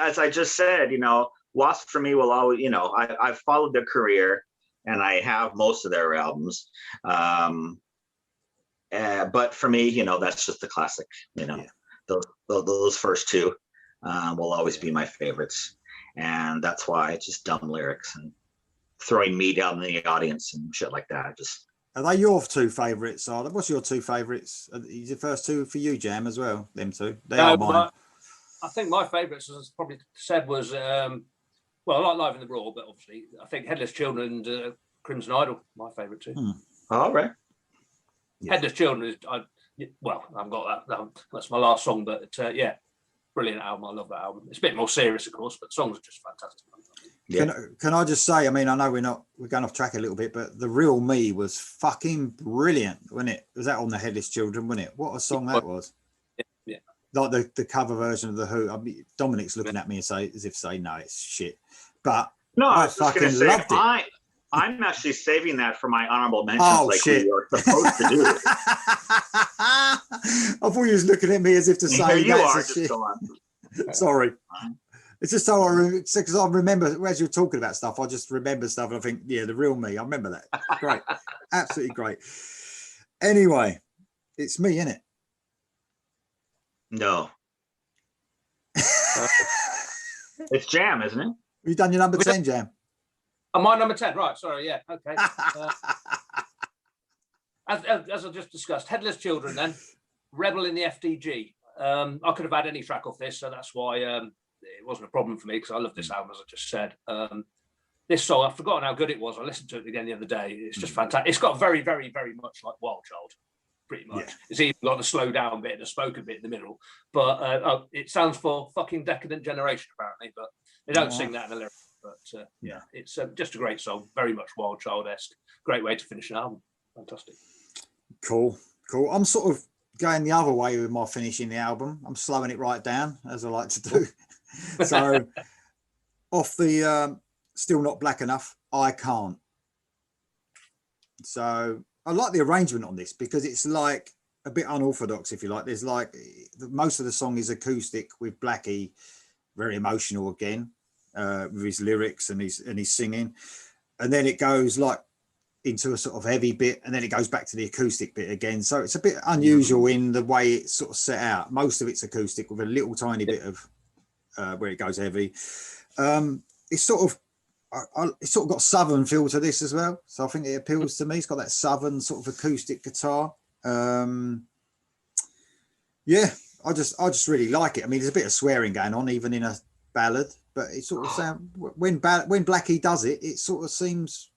as I just said, you know, W.A.S.P for me will always, you know, I've followed their career and I have most of their albums. But for me, you know, that's just the classic, you know. Those first two will always be my favorites, and that's why it's just dumb lyrics and throwing me down in the audience and shit like that. Are they your 2 favorites? What's your 2 favorites? Is the first 2 for you, Jam, as well? Them 2? They are mine. I think my favorites, as probably said, was well, I like Live in the Raw, but obviously I think Headless Children and Crimson Idol, my favorite too. All right. Headless Children is I've got that. That's my last song, but brilliant album. I love that album. It's a bit more serious, of course, but the songs are just fantastic. Can I just say, I mean, I know we're going off track a little bit, but The Real Me was fucking brilliant, wasn't it? Was that on the Headless Children, wasn't it? What a song that was. Yeah. Like the cover version of The Who. I mean, Dominic's looking at me as if say, no, it's shit. But no, I fucking loved it. I'm actually saving that for my honorable mentions, shit. We were supposed to do. I thought you was looking at me as if to say, you are. Just go on. Sorry. It's just so because I remember as you're talking about stuff, I just remember stuff and I think, The Real Me. I remember that. Great. Absolutely great. Anyway, it's me, innit? No. It's Jam, isn't it? You've done your number 10, Jam. Oh, my number 10, right? Sorry, yeah, okay. As I just discussed, Headless Children, then Rebel in the FDG. I could have had any track off this, so that's why it wasn't a problem for me because I love this album, as I just said. This song, I've forgotten how good it was. I listened to it again the other day. It's just fantastic. It's got very, very, very much like Wild Child, pretty much. Yeah. It's even got a slow down bit and a spoken bit in the middle. But it sounds for fucking Decadent Generation, apparently. But they don't sing that in the lyrics. But yeah, it's just a great song. Very much Wild Child-esque. Great way to finish an album. Fantastic. Cool. I'm sort of going the other way with my finishing the album. I'm slowing it right down, as I like to do. So off the Still Not Black Enough, I Can't. So I like the arrangement on this because it's like a bit unorthodox, if you like. There's like most of the song is acoustic with Blackie, very emotional again, with his lyrics and his singing, and then it goes like into a sort of heavy bit, and then it goes back to the acoustic bit again. So it's a bit unusual in the way it's sort of set out. Most of it's acoustic with a little tiny bit of where it goes heavy. It's sort of got southern feel to this as well, so I think it appeals to me. It's got that southern sort of acoustic guitar. Yeah, I just really like it. I mean, there's a bit of swearing going on even in a ballad, but it sort of sounds when Blackie does it, it sort of seems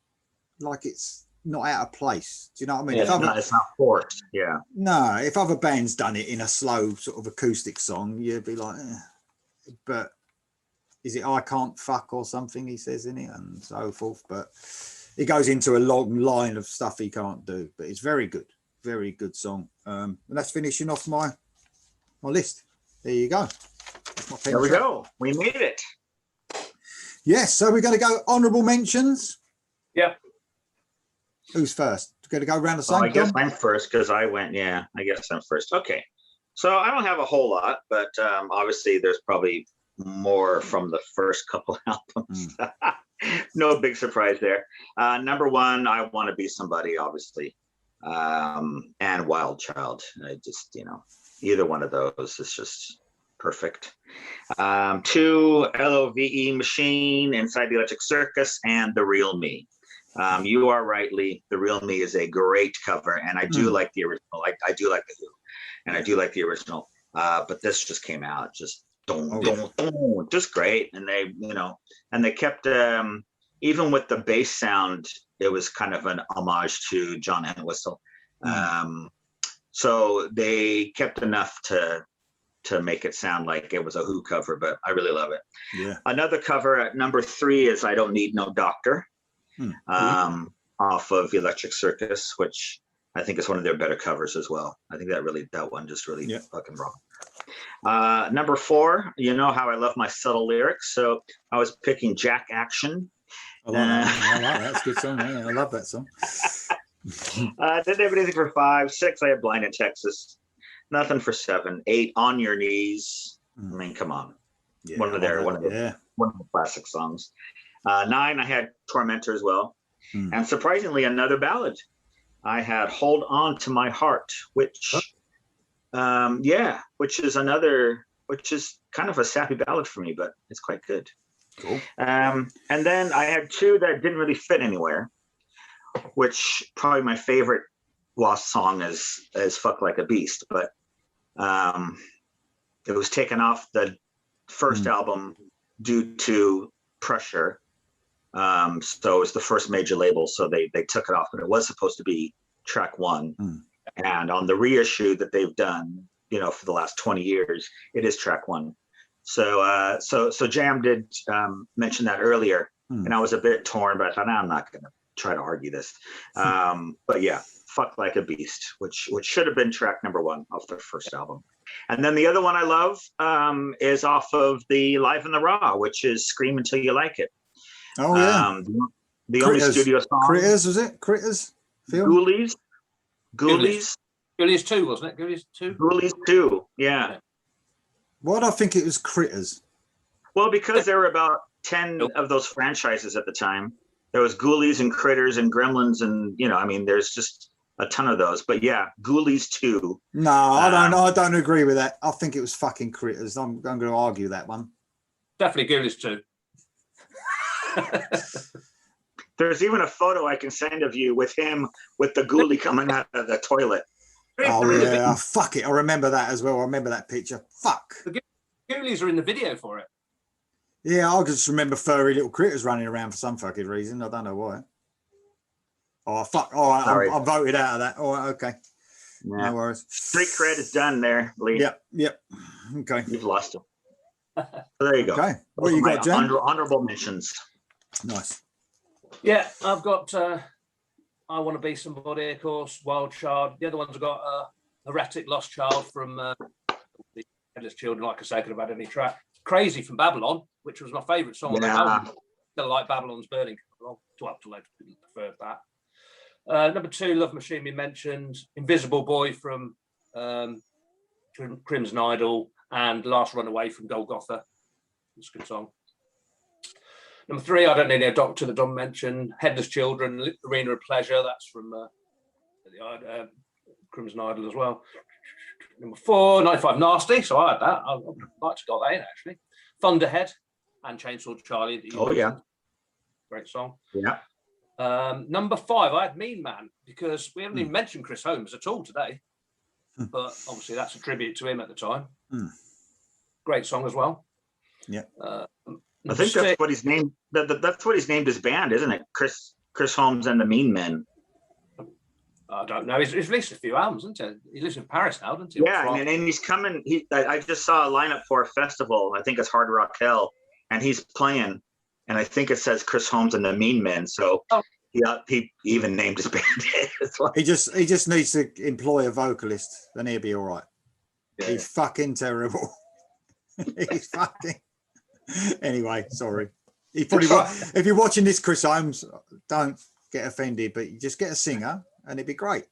like it's not out of place. Do you know what I mean? Yeah, it's not forced. Yeah. No, if other bands done it in a slow sort of acoustic song, you'd be like, but is it I Can't Fuck or something he says in it and so forth, but it goes into a long line of stuff he can't do, but it's very good song. And that's finishing off my list. There you go. There we go. We made it. Yes, so we're going to go honourable mentions. Yeah. Who's first? Going to go around the same. I guess I'm first because I went. Yeah, I guess I'm first. Okay. So I don't have a whole lot, but obviously there's probably more from the first couple albums. No big surprise there. Number one, I Want to Be Somebody, obviously, and Wild Child. I just, either one of those is just perfect. Two, LOVE Machine, Inside the Electric Circus, and The Real Me. You are right, Lee. The Real Me is a great cover, and I do like the original. I do like the Who, and I do like the original. But this just came out just just great. And they kept even with the bass sound, it was kind of an homage to John Entwistle. So they kept enough to make it sound like it was a Who cover, but I really love it. Yeah. Another cover at number 3 is I Don't Need No Doctor, off of Electric Circus, which I think is one of their better covers as well. I think that one just really fucking rocked. Number 4, you know how I love my subtle lyrics, so I was picking Jack Action. I like that. That's a good song. Yeah, I love that song. Didn't have anything for 5. 6, I had Blind in Texas. Nothing for 7. 8, On Your Knees. I mean, come on. Yeah, one of the classic songs. 9, I had Tormentor as well. And surprisingly, another ballad. I had Hold On to My Heart, which is kind of a sappy ballad for me, but it's quite good. Cool. And then I had 2 that didn't really fit anywhere, which probably my favorite W.A.S.P song is Fuck Like a Beast, but it was taken off the first album due to pressure. So it was the first major label, so they took it off, but it was supposed to be track 1. And on the reissue that they've done, for the last 20 years, it is track 1. So Jam did mention that earlier, and I was a bit torn, but I thought, I'm not going to try to argue this. But yeah, Fuck Like a Beast, which should have been track number 1 off their first album. And then the other one I love is off of the Live in the Raw, which is Scream Until You Like It. Oh yeah. The only studio song. Critters, was it? Critters? Ghoulies 2, wasn't it? Ghoulies 2, yeah. Why do I think it was Critters? Well, because there were about 10 of those franchises at the time. There was Ghoulies and Critters and Gremlins, and there's just a ton of those. But yeah, Ghoulies 2. No, I don't agree with that. I think it was fucking Critters. I'm going to argue that one. Definitely Ghoulies 2. There's even a photo I can send of you with him with the ghoulie coming out of the toilet. Oh yeah, fuck it. I remember that as well. I remember that picture. Fuck. The Ghoulies are in the video for it. Yeah, I just remember furry little critters running around for some fucking reason. I don't know why. Oh, fuck. All right, I'm voted out of that. All right, okay. Yeah. No worries. Street cred is done there, Lee. Yep. Okay. You've lost him. So there you go. Okay. What you got, Jan? Honorable mentions. Nice. Yeah, I've got I Want to Be Somebody, of course, Wild Child. The other ones I've got Heretic, Lost Child from the Headless Children, like I say, could have had any track. Crazy from Babylon, which was my favourite song on the album. Still like Babylon's Burning. Well, to loads of people preferred that. Number 2, Love Machine, we mentioned. Invisible Boy from Crimson Idol, and Last Runaway from Golgotha. It's a good song. Number 3, I Don't Need a Doctor, that Don mentioned. Headless Children, Arena of Pleasure. That's from the Crimson Idol as well. Number 4, 95 Nasty. So I had that. I'd like to got that in, actually. Thunderhead and Chainsaw Charlie. Yeah. Great song. Yeah. Number 5, I had Mean Man, because we haven't even mentioned Chris Holmes at all today. But obviously that's a tribute to him at the time. Great song as well. Yeah. I think that's what he's named. That's what he's named his band, isn't it? Chris Holmes and the Mean Men. I don't know. He's released a few albums, isn't he? He lives in Paris now, doesn't he? Yeah, and he's coming. I just saw a lineup for a festival. I think it's Hard Rock Hell, and he's playing. And I think it says Chris Holmes and the Mean Men. So he even named his band as well. He just needs to employ a vocalist, then he'll be all right. Yeah. He's fucking terrible. He's fucking. Anyway, sorry. He probably if you're watching this, Chris Holmes, don't get offended, but you just get a singer and it'd be great.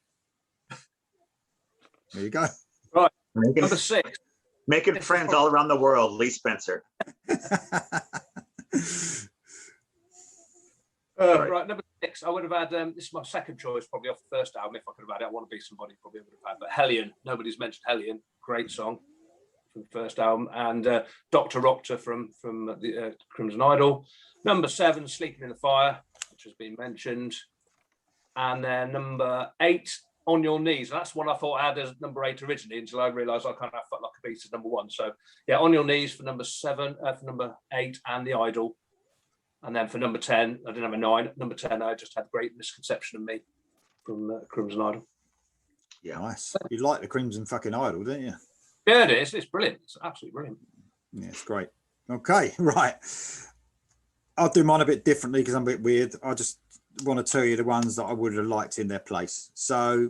There you go. Right. Number 6. Making friends all around the world, Lee Spencer. Right, number 6, I would have had, this is my second choice, probably off the first album. If I could have had it, I Want to Be Somebody, probably would have had. But Hellion, nobody's mentioned Hellion. Great song from the first album. And Dr. Roctor from the Crimson Idol. Number 7, Sleeping in the Fire, which has been mentioned. And then number 8, On Your Knees. And that's one I thought I had as number 8 originally, until I realised I kind of felt like a beat as number 1. So yeah, On Your Knees for number 7, for number 8, and The Idol. And then for number 10, I didn't have a 9. Number 10, I just had Great Misconception of Me from Crimson Idol. Yeah, nice. You like the Crimson fucking Idol, don't you? Yeah, it is. It's brilliant. It's absolutely brilliant. Yeah, it's great. Okay, right. I'll do mine a bit differently because I'm a bit weird. I just want to tell you the ones that I would have liked in their place. So,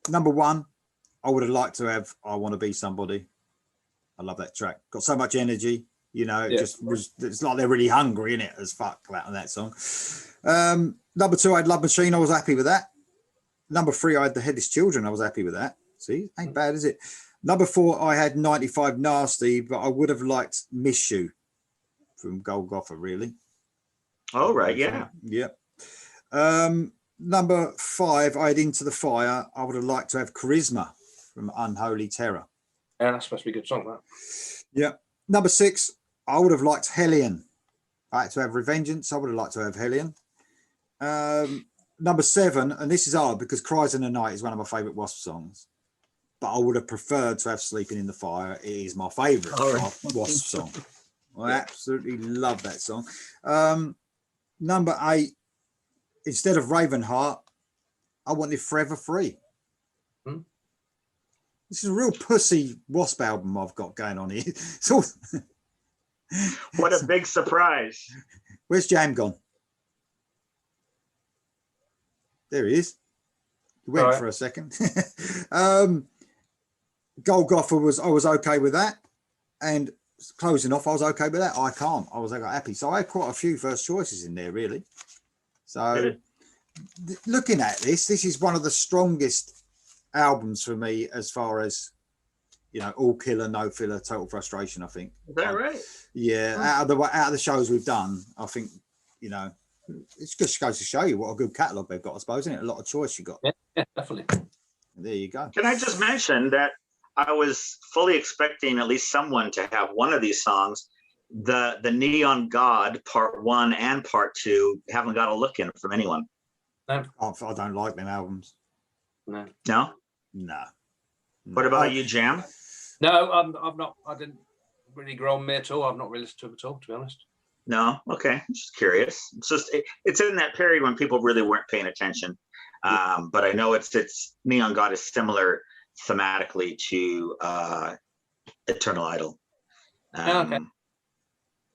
number 1, I would have liked to have I Want to Be Somebody. I love that track. Got so much energy. You know, it's like they're really hungry in it as fuck on that song. Number 2, I had Love Machine. I was happy with that. Number 3, I had The Headless Children. I was happy with that. See, ain't bad, is it? Number 4, I had 95 Nasty, but I would have liked Miss You from Golgotha, really. Oh, right, yeah. Yeah. Number 5, I had Into the Fire. I would have liked to have Charisma from Unholy Terror. Yeah, that's supposed to be a good song, that. Yeah. Number 6, I would have liked Hellion. I had to have Revengeance. I would have liked to have Hellion. Number 7, and this is hard because Cries in the Night is one of my favourite W.A.S.P songs, but I would have preferred to have Sleeping in the Fire. It is my favourite W.A.S.P song. I absolutely love that song. Number 8, instead of Ravenheart, I wanted Forever Free. This is a real pussy W.A.S.P album I've got going on here. So, what a big surprise. Where's Jam gone? There he is. He went for a second. Golgotha I was okay with that. And closing off, I was okay with that. I was happy. So I had quite a few first choices in there, really. So looking at this is one of the strongest albums for me as far as, you know, all killer, no filler, total frustration, I think. Is that right? Yeah, out of the shows we've done, I think, you know, it just goes to show you what a good catalogue they've got, I suppose, isn't it? A lot of choice you got. Yeah, definitely. There you go. Can I just mention that I was fully expecting at least someone to have one of these songs. The Neon God Part 1 and Part 2 haven't got a look in from anyone. No. I don't like them albums. No. No? No. What about you, Jam? No, I've not. I didn't really grown me at all. I've not really listened to them at all, to be honest. No, okay. I'm just curious. It's just it's in that period when people really weren't paying attention. But I know it's Neon God is similar thematically to Eternal Idol. Okay.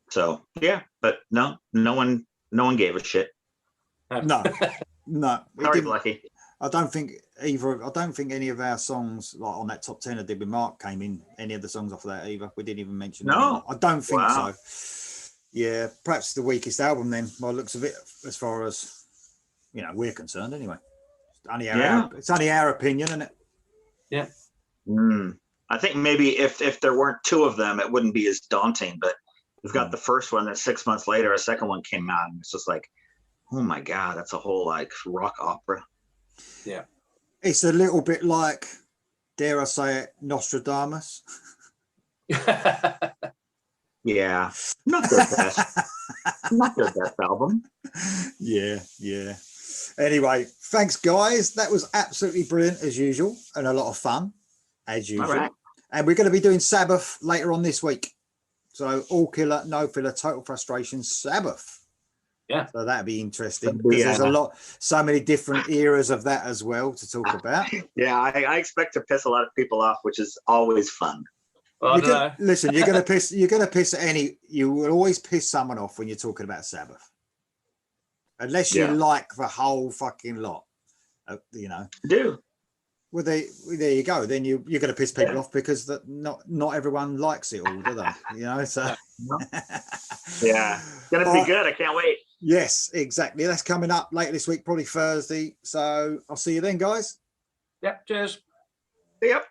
So yeah, but no one gave a shit. No. Sorry, Blackie. I don't think any of our songs like on that top 10 I did with Mark came in any of the songs off of that either. We didn't even mention No. I don't think Wow. so. Yeah, perhaps the weakest album then by the looks of it, as far as we're concerned anyway. It's only our opinion, isn't it? Yeah. I think maybe if there weren't two of them, it wouldn't be as daunting, but we've got the first one that 6 months later, a second one came out, and it's just like, oh my God, that's a whole like rock opera. Yeah. It's a little bit like, dare I say it, Nostradamus. Yeah. Not their best. Not their best album. Yeah. Anyway, thanks guys. That was absolutely brilliant as usual, and a lot of fun as usual. All right. And we're going to be doing Sabbath later on this week. So all killer, no filler, total frustration, Sabbath. Yeah. So that'd be interesting because there's so many different eras of that as well to talk about. Yeah, I expect to piss a lot of people off, which is always fun. Well, listen, you're gonna piss. You're gonna piss you will always piss someone off when you're talking about Sabbath, unless you like the whole fucking lot. Do. Well, there you go. Then you're going to piss people off because not everyone likes it all, do they? So yeah, it's gonna be good. I can't wait. Yes, exactly. That's coming up later this week, probably Thursday. So I'll see you then, guys. Yep. Cheers. Yep.